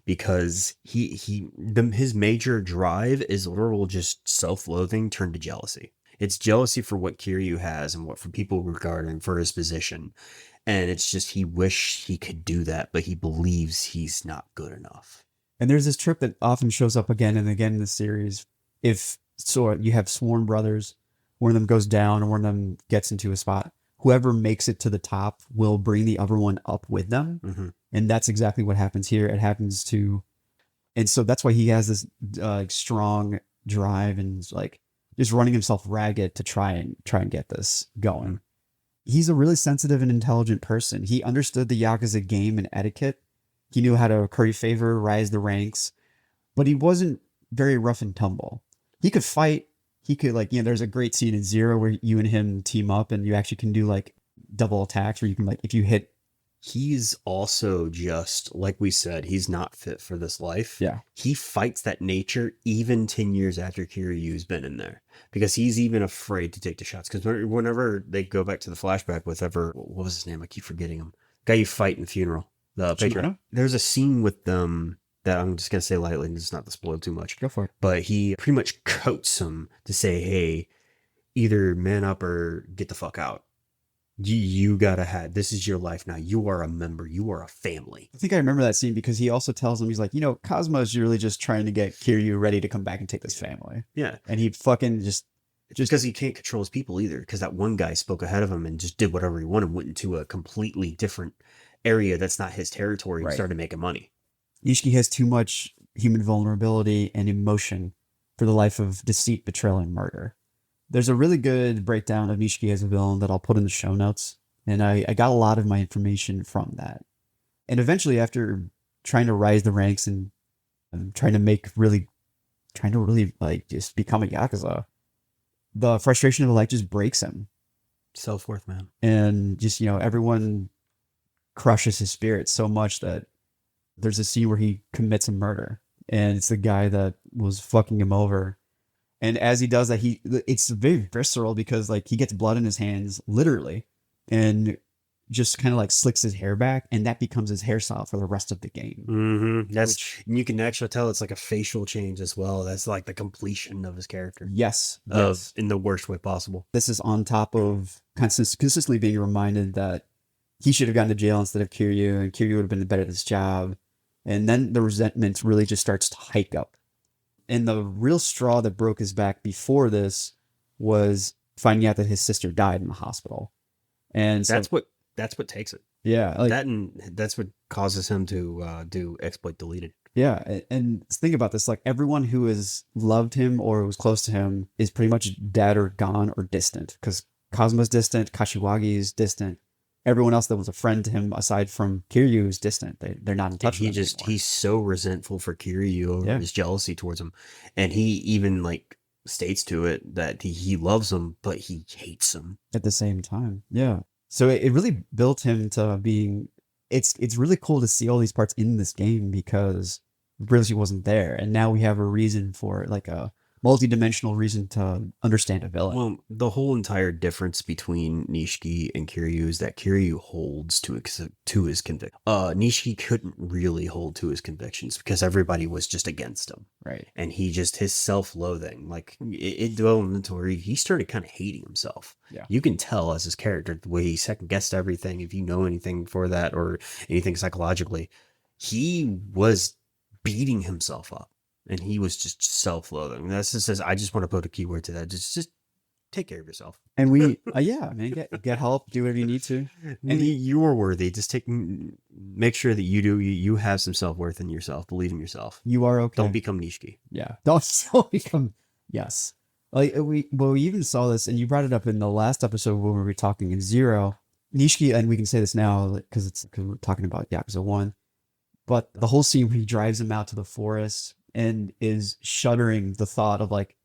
because his major drive is literal just self-loathing turned to jealousy. It's jealousy for what Kiryu has and what for people regard him for his position. And it's just he wish he could do that, but he believes he's not good enough. And there's this trip that often shows up again and again in the series. If so, you have sworn brothers, one of them goes down and one of them gets into a spot. Whoever makes it to the top will bring the other one up with them. Mm-hmm. And that's exactly what happens here. It happens to, and so that's why he has this strong drive and like just running himself ragged to try and get this going. He's a really sensitive and intelligent person. He understood the Yakuza game and etiquette. He knew how to curry favor, rise the ranks, but he wasn't very rough and tumble. He could fight. He could like, you know, there's a great scene in Zero where you and him team up and you actually can do like double attacks where you can like, if you hit. He's also just, like we said, he's not fit for this life. Yeah. He fights that nature even 10 years after Kiryu's been in there because he's even afraid to take the shots. Because whenever they go back to the flashback with what was his name? I keep forgetting him. Guy you fight in the funeral. The patriarch. There's a scene with them that I'm just going to say lightly and just not to spoil too much. Go for it. But he pretty much coats him to say, hey, either man up or get the fuck out. You gotta have, this is your life now. You are a member. You are a family. I think I remember that scene because he also tells him, he's like, you know, Cosmo is really just trying to get Kiryu ready to come back and take this family. Yeah. And he fucking just Because he can't control his people either. Because that one guy spoke ahead of him and just did whatever he wanted, went into a completely different area that's not his territory and Right. started making money. Ishiki has too much human vulnerability and emotion for the life of deceit, betrayal, and murder. There's a really good breakdown of Ishiki as a villain that I'll put in the show notes. And I got a lot of my information from that. And eventually, after trying to rise the ranks and trying to really like just become a Yakuza, the frustration of life just breaks him. Self-worth, man. And just, you know, everyone crushes his spirit so much that there's a scene where he commits a murder. And it's the guy that was fucking him over. And as he does that, it's very visceral because like he gets blood in his hands, literally, and just kind of like slicks his hair back, and that becomes his hairstyle for the rest of the game. Mm-hmm. And you can actually tell it's like a facial change as well. That's like the completion of his character. Yes. In the worst way possible. This is on top of consistently being reminded that he should have gone to jail instead of Kiryu, and Kiryu would have been better at his job. And then the resentment really just starts to hike up. And the real straw that broke his back before this was finding out that his sister died in the hospital. And so, that's what takes it. yeah, like, That's what causes him to do exploit deleted. yeah. And think about this, like everyone who has loved him or was close to him is pretty much dead or gone or distant, because Cosmo's distant, Kashiwagi is distant. Everyone else that was a friend to him, aside from Kiryu, is distant. They're not in touch with him anymore. He's so resentful for Kiryu over his jealousy towards him, and he even like states to it that he loves him, but he hates him at the same time. Yeah. So it really built him to being it's really cool to see all these parts in this game because Brilliant wasn't there, and now we have a reason for like a multi-dimensional reason to understand a villain. Well, the whole entire difference between Nishiki and Kiryu is that Kiryu holds to his conviction. Nishiki couldn't really hold to his convictions because everybody was just against him. Right. And he just, his self-loathing, like it developed into where he started kind of hating himself. Yeah. You can tell as his character, the way he second-guessed everything, if you know anything for that or anything psychologically, he was beating himself up. And he was just self-loathing. That's just says, I just want to put a keyword to that. Just take care of yourself. And we, yeah, man, get help, do whatever you need to. And you are worthy. Just make sure that you have some self-worth in yourself. Believe in yourself. You are okay. Don't become Nishiki. Yeah. Don't become, yes. Like we even saw this, and you brought it up in the last episode when we were talking in Zero. Nishiki, and we can say this now because we're talking about Yakuza 1. But the whole scene where he drives him out to the forest and is shuddering the thought of like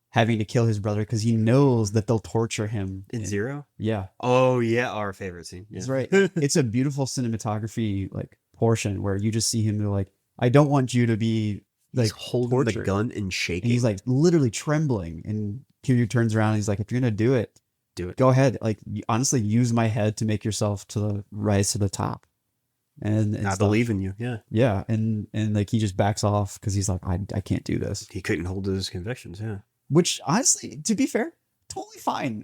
having to kill his brother because he knows that they'll torture him in Zero. Yeah. Oh yeah, our favorite scene. Yeah. That's right. It's a beautiful cinematography like portion where you just see him like, I don't want you to be like he's holding tortured. the gun and shaking. And he's like literally trembling. And Kiryu turns around and he's like, if you're gonna do it, go ahead. Like honestly, use my head to make yourself to rise to the top. And I believe in you. Yeah. And like he just backs off because he's like, I can't do this. He couldn't hold to his convictions. Yeah. Which honestly, to be fair, totally fine.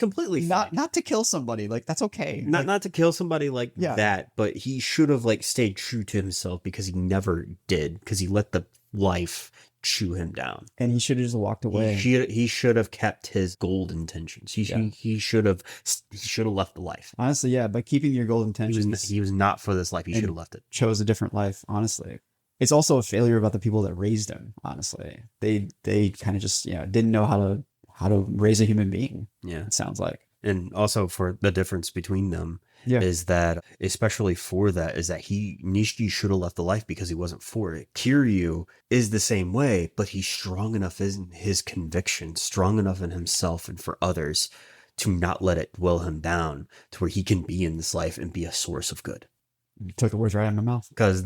Completely fine. Not to kill somebody. Like that's okay. Not to kill somebody like that, but he should have like stayed true to himself because he never did, because he let the life chew him down. And he should have just walked away. He should have kept his gold intentions. He should have left the life. Honestly, yeah, by keeping your gold intentions. He was not for this life. He should have left it. Chose a different life, honestly. It's also a failure about the people that raised him, honestly. They kind of just, didn't know how to raise a human being. Yeah. It sounds like. And also for the difference between them is that, especially for that, is that Nishiki should have left the life because he wasn't for it. Kiryu is the same way, but he's strong enough in his conviction, strong enough in himself and for others to not let it dwell him down to where he can be in this life and be a source of good. You took the words right out of my mouth. Because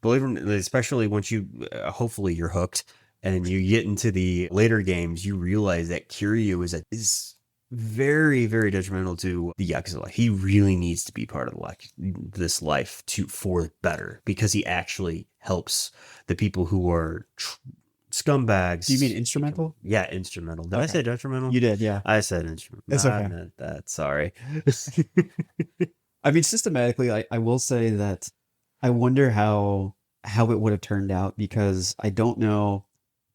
believe me, especially once you, hopefully you're hooked and you get into the later games, you realize that Kiryu is very, very detrimental to the Yakuza life. He really needs to be part of this life for better, because he actually helps the people who are scumbags. Do you mean instrumental? Yeah, instrumental. Did I say detrimental? You did, yeah. I said instrumental. It's okay. I meant that. Sorry. I mean, systematically, I will say that I wonder how it would have turned out, because I don't know,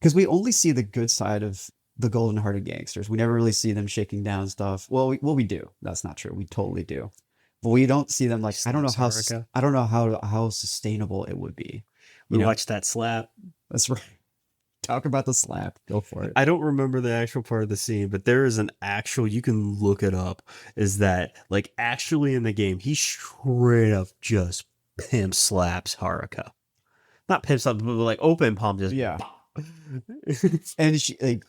because we only see the good side of the golden-hearted gangsters. We never really see them shaking down stuff. Well, we do. That's not true. We totally do, but we don't see them like, I don't know how sustainable it would be. We watched that slap. That's right. Talk about the slap. Go for it. I don't remember the actual part of the scene, but there is an actual, you can look it up, is that like actually in the game, he straight up just pimp slaps Haruka. Not pimp slap, but like open palm just. Yeah. And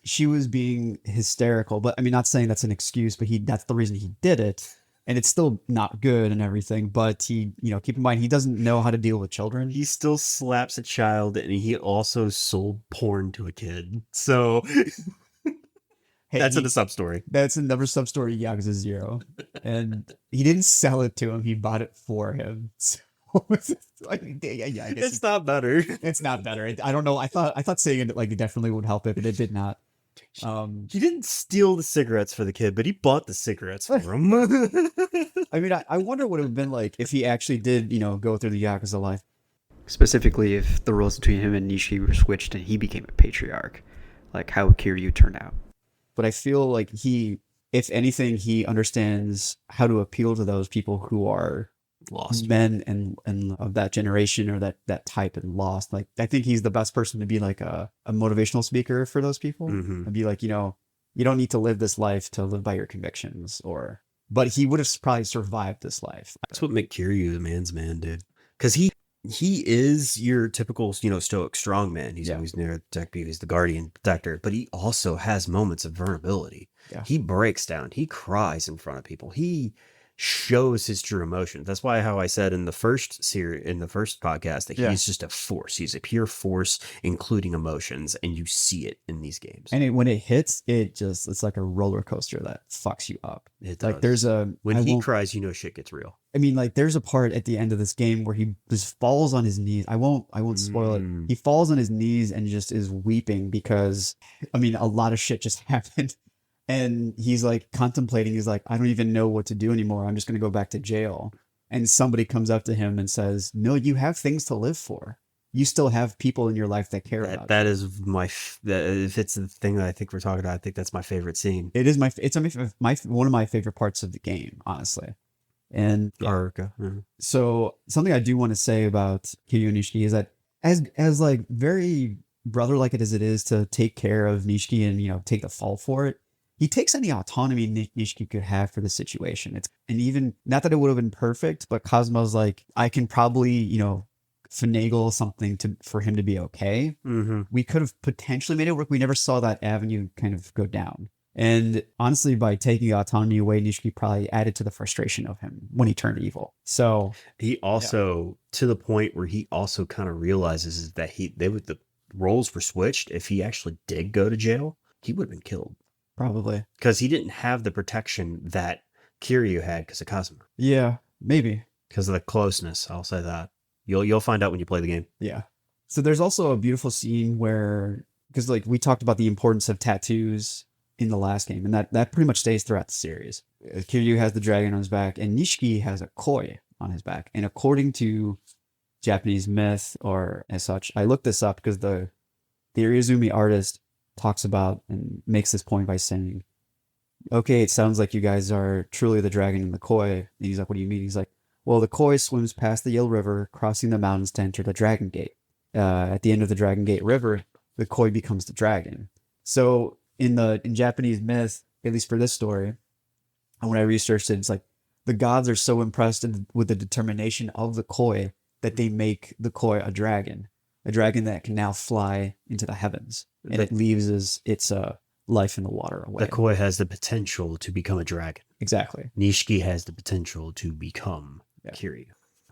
she was being hysterical, but I mean, not saying that's an excuse, but that's the reason he did it. And it's still not good and everything, but he, keep in mind, he doesn't know how to deal with children. He still slaps a child, and he also sold porn to a kid. So that's in the sub story. That's another sub story, Yakuza 0. And he didn't sell it to him. He bought it for him. So I guess it's not better. It's not better. I don't know. I thought saying it like definitely would help it, but it did not. He didn't steal the cigarettes for the kid, but he bought the cigarettes for him. I mean, I wonder what it would have been like if he actually did, go through the Yakuza life. Specifically, if the roles between him and Nishi were switched and he became a patriarch, like how would Kiryu turn out? But I feel like if anything, he understands how to appeal to those people who are lost men and of that generation or that type and lost. Like, I think he's the best person to be like a motivational speaker for those people and be like, you don't need to live this life to live by your convictions, but he would have probably survived this life. That's what make Kiryu the man's man, dude. Because he is your typical, stoic strong man. He's always near the protector. He's the guardian protector, but he also has moments of vulnerability. Yeah. He breaks down. He cries in front of people. He shows his true emotions. That's why how I said in the first podcast that Yeah. he's just a force. He's a pure force, including emotions, and you see it in these games. And when it hits, it's like a roller coaster that fucks you up. It Like does. when When he cries, you know shit gets real. I mean, like there's a part at the end of this game where he just falls on his knees. I won't spoil it. Mm. He falls on his knees and just is weeping because, I mean, a lot of shit just happened. And he's like contemplating. He's like, I don't even know what to do anymore. I'm just going to go back to jail. And somebody comes up to him and says, no, you have things to live for. You still have people in your life that care about That you. is if it's the thing that I think we're talking about, I think that's my favorite scene. It is one of my favorite parts of the game, honestly. And Haruka. Mhm. so something I do want to say about Kiryu Nishiki is that as like very brother-like as it is to take care of Nishiki and, you know, take the fall for it, he takes any autonomy Nishiki could have for the situation. And even not that it would have been perfect, but Kazuma's like, I can probably, you know, finagle something for him to be okay. Mm-hmm. We could have potentially made it work. We never saw that avenue kind of go down. And honestly, by taking autonomy away, Nishiki probably added to the frustration of him when he turned evil. So He also, to the point where he also kind of realizes is that the roles were switched. If he actually did go to jail, he would have been killed probably, because he didn't have the protection that Kiryu had because of Kazuma. yeah, maybe. Because of the closeness, I'll say that. You'll find out when you play the game. Yeah. So there's also a beautiful scene where, because like we talked about the importance of tattoos in the last game, and that pretty much stays throughout the series. Kiryu has the dragon on his back, and Nishiki has a koi on his back. And according to Japanese myth or as such, I looked this up because the Ryuzumi artist talks about and makes this point by saying, okay, it sounds like you guys are truly the dragon and the koi. And he's like, what do you mean? He's like, well, the koi swims past the Yell River, crossing the mountains to enter the Dragon Gate. At the end of the Dragon Gate River, the koi becomes the dragon. So in Japanese myth, at least for this story, and when I researched it, it's like the gods are so impressed with the determination of the koi that they make the koi a dragon that can now fly into the heavens, and it leaves its life in the water away. The koi has the potential to become a dragon. Exactly. Nishiki has the potential to become Kiryu.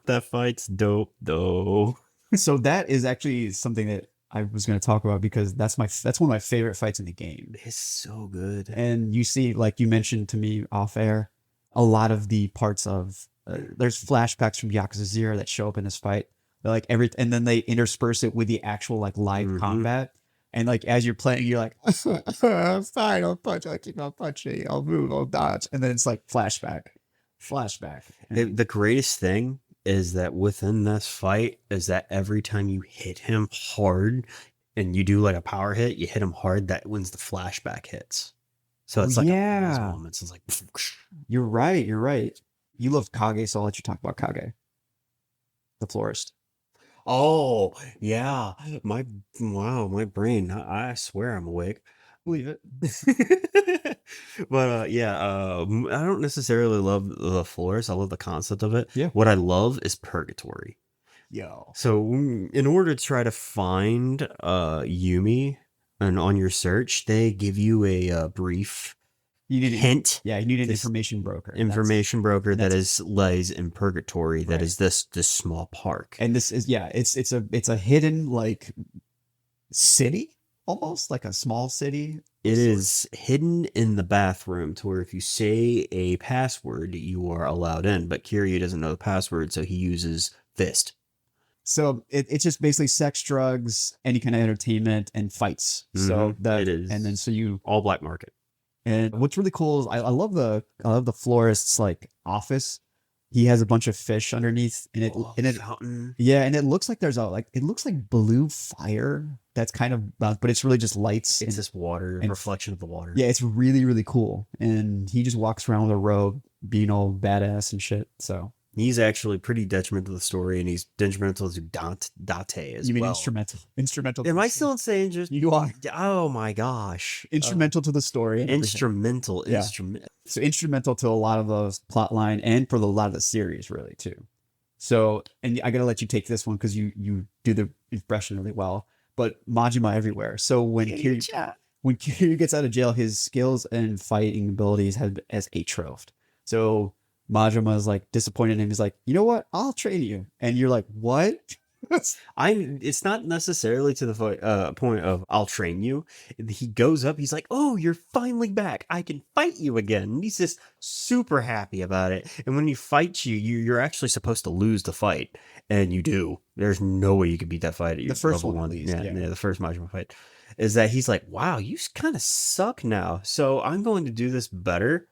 That fight's dope, though. So that is actually something that I was going to talk about because that's one of my favorite fights in the game. It's so good. And you see, like you mentioned to me off air, a lot of the parts of there's flashbacks from Yakuza 0 that show up in this fight. They're like and then they intersperse it with the actual like live combat. And like as you're playing, you're like, I'm fine, I'll punch, I'll keep on punching, I'll move, I'll dodge. And then it's like flashback. And The greatest thing is that within this fight is that every time you hit him hard and you do like a power hit, you hit him hard, that wins the flashback hits. So it's like those moments. It's like you're right. You love Kage, so I'll let you talk about Kage, the florist. Oh yeah, my brain. I swear I'm awake. Believe it. But I don't necessarily love the florist. I love the concept of it. Yeah. What I love is purgatory. Yo. So in order to try to find Yumi, and on your search, they give you a brief hint. Yeah, you need an information broker. Information broker that lays in purgatory. Right. That is this small park. And this is it's a hidden like city, almost like a small city. It is hidden in the bathroom to where if you say a password, you are allowed in. But Kiryu doesn't know the password, so he uses fist. So it's just basically sex, drugs, any kind of entertainment, and fights. So it is, and then so you all black market. And what's really cool is I love the florist's like office. He has a bunch of fish underneath, and it fountain. Yeah, and it looks like there's it looks like blue fire that's kind of, but it's really just lights. It's this water reflection of the water. Yeah, it's really really cool, and he just walks around with a robe, being all badass and shit. So he's actually pretty detrimental to the story, and he's detrimental to Date as well. You mean instrumental? Am I still saying just you are? Oh my gosh! Instrumental to the story. Instrumental. So instrumental to a lot of those plot line and for a lot of the series, really too. So, and I gotta let you take this one because you do the impression really well. But Majima everywhere. So when Kiryu gets out of jail, his skills and fighting abilities have as atrophed. So Majima is like disappointed in him. He's like, you know what? I'll train you. And you're like, what? It's not necessarily to the point of I'll train you. He goes up, he's like, oh, you're finally back. I can fight you again. And he's just super happy about it. And when he fights you're actually supposed to lose the fight. And you do. There's no way you can beat that fight at your The first level one, at 1. least, Yeah, yeah. the first Majima fight. Is that he's like, wow, you kind of suck now. So I'm going to do this better.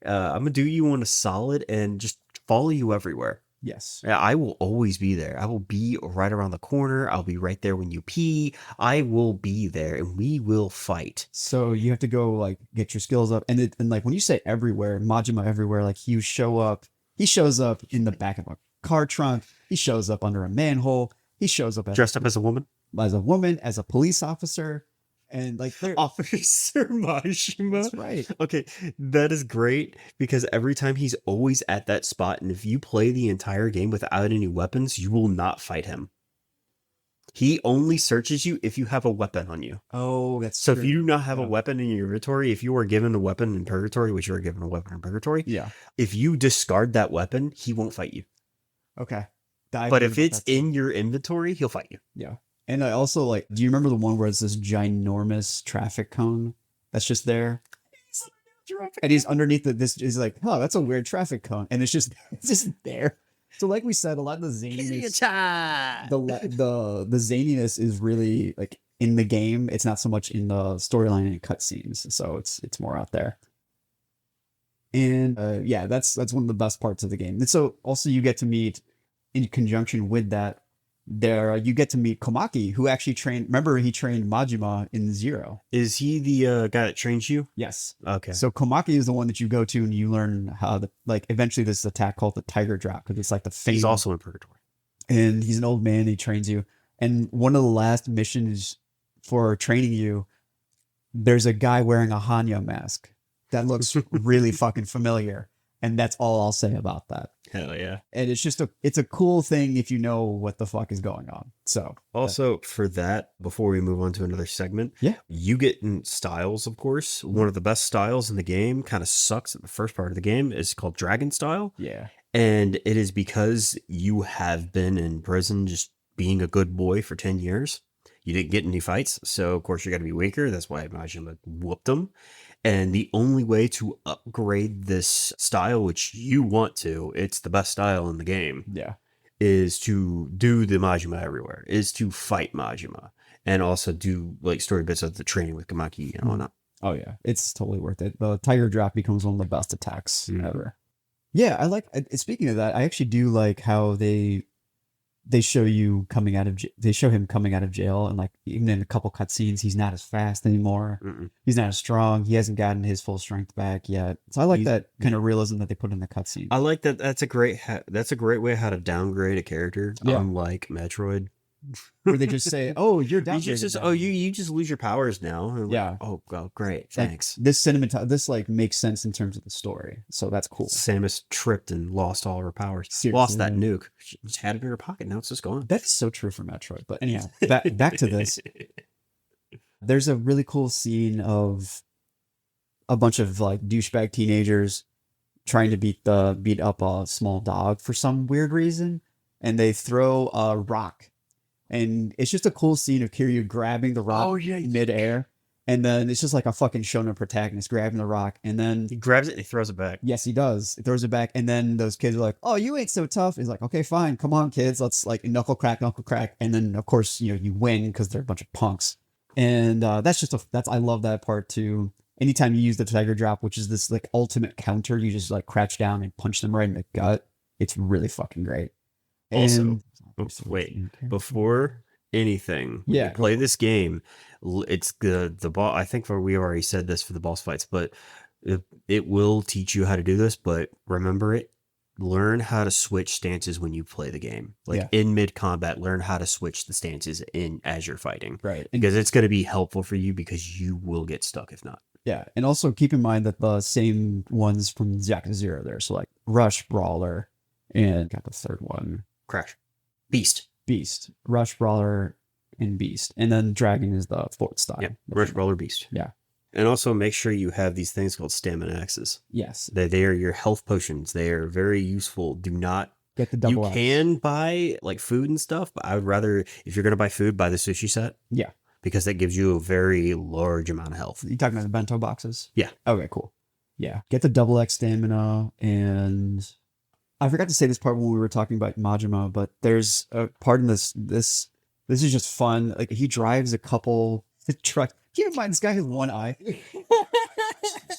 I'm going to do you on a solid and just follow you everywhere. Yes. Yeah, I will always be there. I will be right around the corner. I'll be right there when you pee. I will be there and we will fight. So you have to go like get your skills up. And like when you say everywhere, Majima everywhere, like he shows up in the back of a car trunk. He shows up under a manhole. He shows up Dressed up as a woman? as a woman, as a police officer. And like they're Officer Majima. That's right. Okay, that is great because every time he's always at that spot, and if you play the entire game without any weapons, you will not fight him. He only searches you if you have a weapon on you. Oh, that's So true. if you do not have Yeah. a weapon in your inventory, if you are given a weapon in purgatory, which you are given a weapon in purgatory, Yeah. if you discard that weapon, he won't fight you. Okay. But if it's in your inventory, he'll fight you. Yeah. And I also like, do you remember the one where it's this ginormous traffic cone that's just there? And he's underneath this is like, oh, that's a weird traffic cone. And it's just there. So like we said, a lot of the zaniness, the zaniness is really like in the game. It's not so much in the storyline and cutscenes. So it's more out there. And yeah, that's one of the best parts of the game. And so also you get to meet, in conjunction with that, you get to meet Komaki, who actually trained. Remember, he trained Majima in Zero. Is he the guy that trains you? Yes. Okay. So Komaki is the one that you go to and you learn how to like. Eventually, this attack called the Tiger Drop because it's like the He's famous. also in purgatory. And he's an old man. He trains you. And one of the last missions for training you, there's a guy wearing a Hanyo mask that looks really fucking familiar. And that's all I'll say about that. Hell yeah. And it's just it's a cool thing if you know what the fuck is going on. So Also, for that, before we move on to another segment, Yeah. you get in styles, of course. One of the best styles in the game kind of sucks at the first part of the game is called Dragon Style. yeah. And it is because you have been in prison just being a good boy for 10 years. You didn't get any fights, so of course you're going to be weaker. That's why Majima whooped him. And the only way to upgrade this style, which you want to, it's the best style in the game, Yeah. is to do the Majima everywhere, is to fight Majima. And also do like story bits of the training with Komaki and whatnot. Oh yeah. It's totally worth it. The Tiger Drop becomes one of the best attacks Mhm. ever. Yeah, I like speaking of that, I actually do like how they show you coming out of they show him coming out of jail, and like even in a couple cutscenes he's not as fast anymore. Mm-mm. He's not as strong. He hasn't gotten his full strength back yet. So I like He's- that kind of realism that they put in the cutscene. I like that. That's a great way how to downgrade a character, Yeah. unlike Metroid. Where they just say, "Oh, you're down." You just lose your powers now. And Yeah. oh, great. Like, Thanks. this like makes sense in terms of the story. So that's cool. Samus tripped and lost all her powers. Seriously, Lost that man. nuke. She just had it in her pocket. Now it's just gone. That is so true for Metroid. But anyhow, back to this. There's a really cool scene of a bunch of like douchebag teenagers trying to beat up a small dog for some weird reason, and they throw a rock, and it's just a cool scene of Kiryu grabbing the rock midair, and then it's just like a fucking shonen protagonist grabbing the rock, and then He grabs it and he throws it back. yes, he does. He throws it back, and then those kids are like, "Oh, you ain't so tough." He's like, "Okay, fine, come on, kids, let's like knuckle crack," and then of course you win because they're a bunch of punks, and that's I love that part too. Anytime you use the Tiger Drop, which is this like ultimate counter, you just like crouch down and punch them right in the gut. It's really fucking great. Also, And- wait, before anything, when Yeah, you go play this game, it's the boss. I think we already said this for the boss fights, but it will teach you how to do this. But remember it. Learn how to switch stances when you play the game. Like Yeah. in mid combat, learn how to switch the stances as you're fighting, right, and because it's going to be helpful for you because you will get stuck if not. yeah, and also keep in mind that the same ones from Yakuza 0 there. So like Rush, Brawler, and got the third one. Crash, Beast. Beast, Rush, Brawler, and Beast, and then Dragon is the fourth style. Yeah, Rush, Brawler, Beast. And also make sure you have these things called stamina X's. Yes. They are your health potions. They are very useful. Do not. Get the You double X. can buy like food and stuff, but I would rather, if you're going to buy food, buy the sushi set. Yeah. Because that gives you a very large amount of health. You talking about the bento boxes? Yeah. Okay, cool. Yeah. Get the double X stamina. And I forgot to say this part when we were talking about Majima, but there's a part in this is just fun. Like he drives a couple truck. Keep in mind this guy has one eye.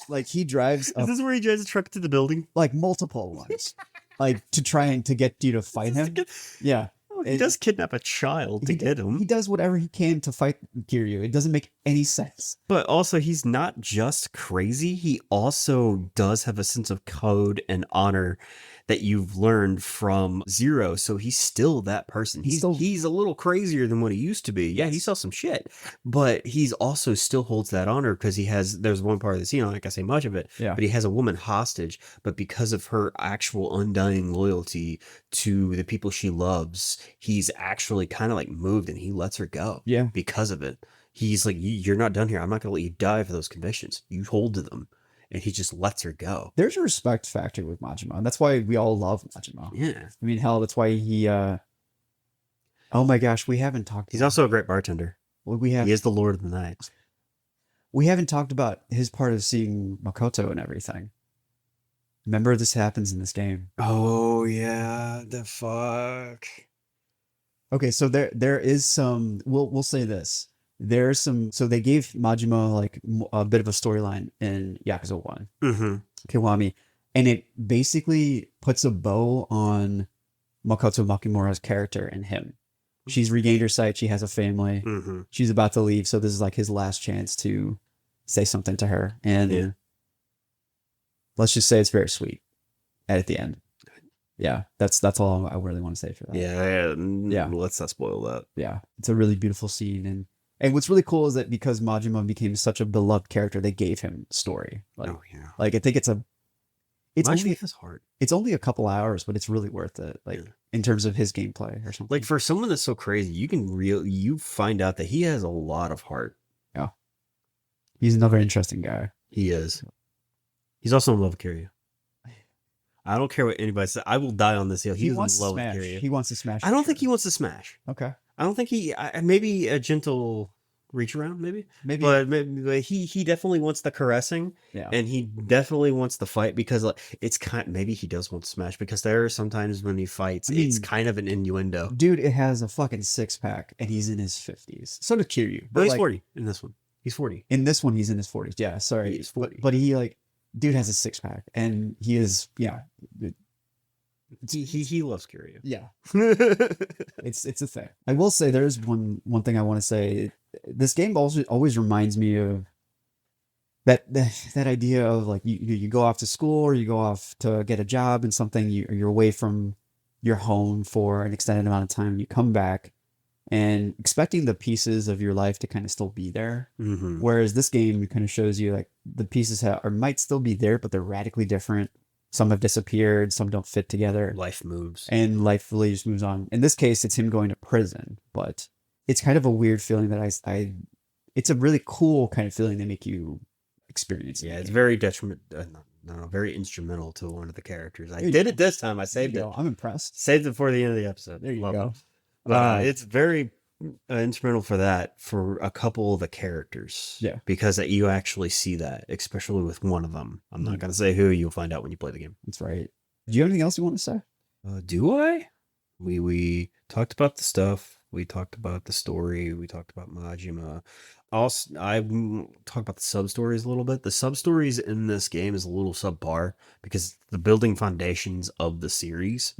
Like he drives Is this where he drives a truck to the building? like multiple ones. Like to try and to get you to fight him. Yeah. Oh, he does kidnap a child to get him. He does whatever he can to fight Kiryu. It doesn't make any sense. But also, he's not just crazy. He also does have a sense of code and honor that you've learned from Zero. So he's still that person. He's a little crazier than what he used to be. Yeah, he saw some shit, but he's also still holds that honor because there's one part of the scene, I'm not gonna say much of it, Yeah. but he has a woman hostage, but because of her actual undying loyalty to the people she loves, he's actually kind of like moved and he lets her go. Yeah. Because of it. He's like, you're not done here. I'm not going to let you die for those convictions. You hold to them. And he just lets her go. There's a respect factor with Majima. And that's why we all love Majima. Yeah. I mean, hell, that's why he, oh my gosh, we haven't talked. He's also a great bartender. We have. He is the Lord of the Night. We haven't talked about his part of seeing Makoto and everything. Remember, this happens in this game. Oh, yeah. The fuck. Okay, so there is some. We'll say this. There's some. So they gave Majima like a bit of a storyline in Yakuza 1, Mm-hmm. Kiwami, and it basically puts a bow on Makoto Makimura's character and him. She's regained her sight. She has a family. Mm-hmm. She's about to leave, so this is like his last chance to say something to her, and let's just say it's very sweet at the end. Yeah, that's all I really want to say for that. Yeah. Let's not spoil that. Yeah, it's a really beautiful scene, and what's really cool is that because Majima became such a beloved character, they gave him story. Like, Oh, yeah. like I think it's only his heart. it's only a couple hours, but it's really worth it. Like in terms of his gameplay or something. Like for someone that's so crazy, you find out that he has a lot of heart. Yeah, he's another interesting guy. He is. He's also in love with Kiryu. I don't care what anybody says. I will die on this hill. He's wants in love to smash. with Kiryu. He wants to smash. I don't think he wants to smash. Okay, I don't think maybe a gentle reach around, maybe. But he definitely wants the caressing. Yeah. And he definitely wants the fight because like it's maybe he does want to smash because there are sometimes when he fights, it's kind of an innuendo. Dude, it has a fucking 6-pack and he's in his 50s. So did Kiryu. But he's 40 in this one. He's 40. In this one, he's in his 40s. Yeah, sorry. He's 40. But he like, dude has a 6-pack and he is, yeah. He loves Kiryu. Yeah. it's a thing. I will say there's one thing I want to say. This game also always reminds me of that idea of like you go off to school or you go off to get a job and something, you're away from your home for an extended amount of time. You come back and expecting the pieces of your life to kind of still be there. Mm-hmm. Whereas this game kind of shows you like the pieces might still be there, but they're radically different. Some have disappeared, some don't fit together. Life moves. And life really just moves on. In this case, it's him going to prison, but it's kind of a weird feeling that it's a really cool kind of feeling to make you experience. Yeah, it's very very instrumental to one of the characters. I did it this time. I saved it. I'm impressed. Saved it for the end of the episode. There you go. But it's very instrumental for that for a couple of the characters. Yeah. Because you actually see that, especially with one of them. I'm not going to say who. You'll find out when you play the game. That's right. Do you have anything else you want to say? Do I? We talked about the stuff. We talked about the story. We talked about Majima. Also, I talked about the sub stories a little bit. The sub stories in this game is a little subpar because the building foundations of the series.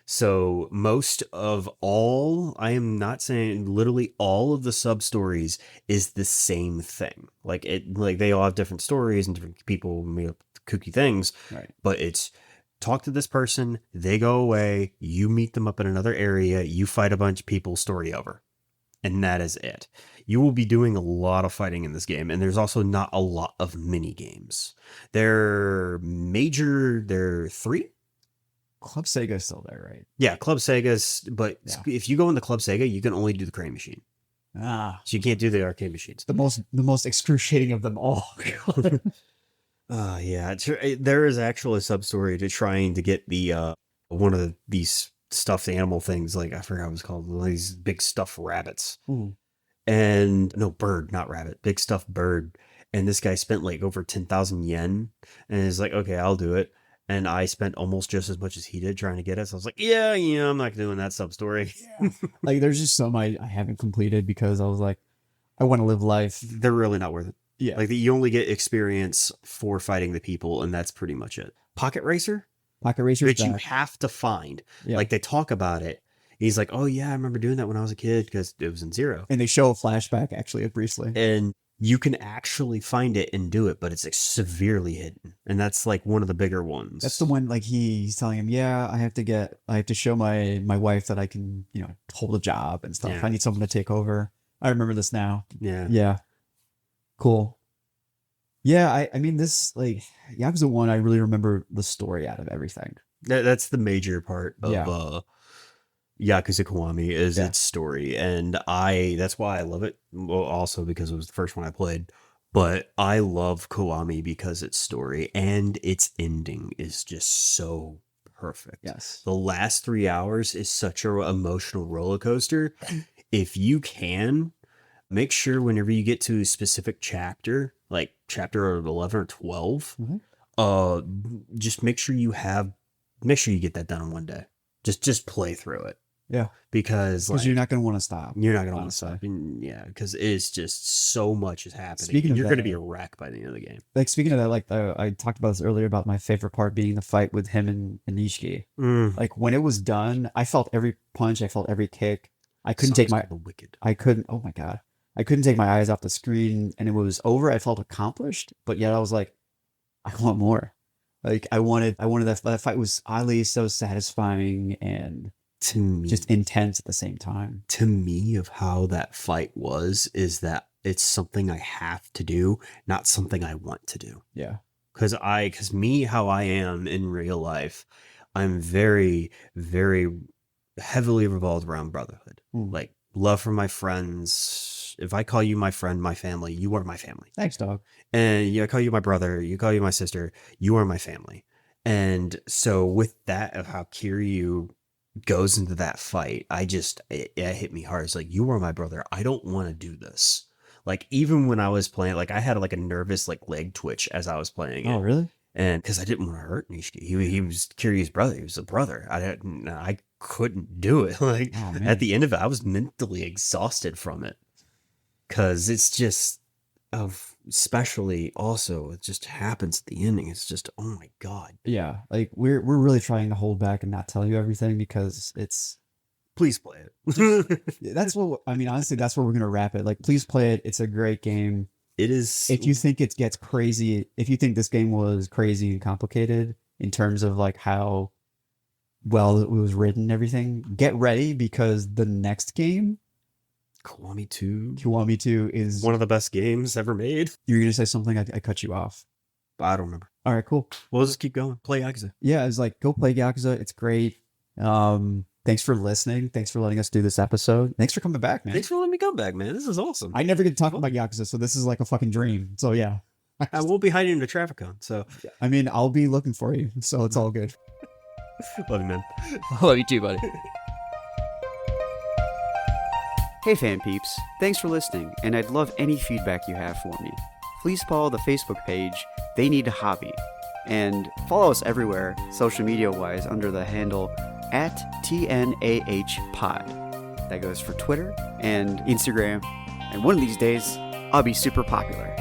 So most of all, I am not saying literally all of the sub stories is the same thing. Like they all have different stories and different people make up kooky things. Right. But it's talk to this person, they go away, you meet them up in another area, you fight a bunch of people, story over. And that is it. You will be doing a lot of fighting in this game, and there's also not a lot of mini games. They're 3. Club Sega's still there, right? Yeah, Club Sega's, but if you go into Club Sega, you can only do the crane machine. Ah, So you can't do the arcade machines. the most excruciating of them all. Yeah. There is actually a sub story to trying to get the one of these stuffed animal things. Like I forgot what it was called. One of these big stuffed rabbits. Ooh. And no, bird, not rabbit, big stuffed bird. And this guy spent like over 10,000 yen, and is like, okay, I'll do it. And I spent almost just as much as he did trying to get it. So I was like, yeah, I'm not doing that sub story. Like there's just some I haven't completed because I was like, I want to live life. They're really not worth it. Yeah. Like you only get experience for fighting the people, and that's pretty much it. Pocket Racer, Pocket Racer. which you have to find. Yeah. Like they talk about it. He's like, oh yeah, I remember doing that when I was a kid because it was in Zero. And they show a flashback actually briefly. And you can actually find it and do it, but it's like severely hidden. And that's like one of the bigger ones. That's the one like he's telling him, yeah, I have to show my wife that I can, hold a job and stuff. Yeah. I need someone to take over. I remember this now. Yeah. Yeah. Cool. Yeah, I mean this like Yakuza 1, I really remember the story out of everything. That's the major part of Yeah. Yakuza Kiwami is Yeah. its story. And that's why I love it. Well, also because it was the first one I played. But I love Kiwami because its story and its ending is just so perfect. Yes. The last 3 hours is such an emotional roller coaster. If you can, make sure whenever you get to a specific chapter, like chapter 11 or 12, just make sure you get that done in one day. Just play through it. Yeah. Because You're not going to want to stop. you're not going to want to honestly. stop. And yeah, because it's just so much is happening. Speaking of You're going to that- be a wreck by the end of the game. Like speaking of that, like I talked about this earlier about my favorite part being the fight with him and Ishiki. Like when it was done, I felt every punch, I felt every kick. I couldn't take the wicked. oh my God. I couldn't take my eyes off the screen and it was over. I felt accomplished, but yet I was like, I want more. Like I wanted that fight was oddly so satisfying and To me, just intense at the same time. to me of how that fight was is that it's something I have to do, not something I want to do. Yeah. Because how I am in real life, I'm very, very heavily revolved around brotherhood. Mm. Like love for my friends. If I call you my friend, my family, you are my family. Thanks, dog. And I call you my brother, you call you my sister, you are my family. And so with that of how Kiryu goes into that fight, it hit me hard. It's like, you are my brother. I don't want to do this. Like even when I was playing, like I had like a nervous like leg twitch as I was playing Oh, it. really? And because I didn't want to hurt Nishiki. He was Kiryu's brother. He was a brother. I couldn't do it. Like Oh, man. at the end of it, I was mentally exhausted from it. Cause it's just especially also it just happens at the ending. It's just, oh my God. Yeah. Like we're really trying to hold back and not tell you everything because it's Please play it. that's what I mean, honestly, that's where we're gonna wrap it. Like, please play it. It's a great game. It is. If you think it gets crazy, if you think this game was crazy and complicated in terms of like how well it was written and everything, get ready because the next game, Kiwami 2, Kiwami 2, is one of the best games ever made. You're gonna say something, I cut you off. I don't remember. All right, cool. We'll just keep going. Play Yakuza. Yeah, it's like go play Yakuza. It's great. Thanks for listening. Thanks for letting us do this episode. Thanks for coming back, man. Thanks for letting me come back, man. This is awesome. I never get to talk about Yakuza, so this is like a fucking dream. So yeah. I won't be hiding in the traffic cone, so I mean, I'll be looking for you, so it's all good. love you, man. I love you too, buddy. Hey, fan peeps. Thanks for listening, and I'd love any feedback you have for me. Please follow the Facebook page, They Need a Hobby, and follow us everywhere, social media-wise, under the handle @TNAHpod. That goes for Twitter and Instagram, and one of these days, I'll be super popular.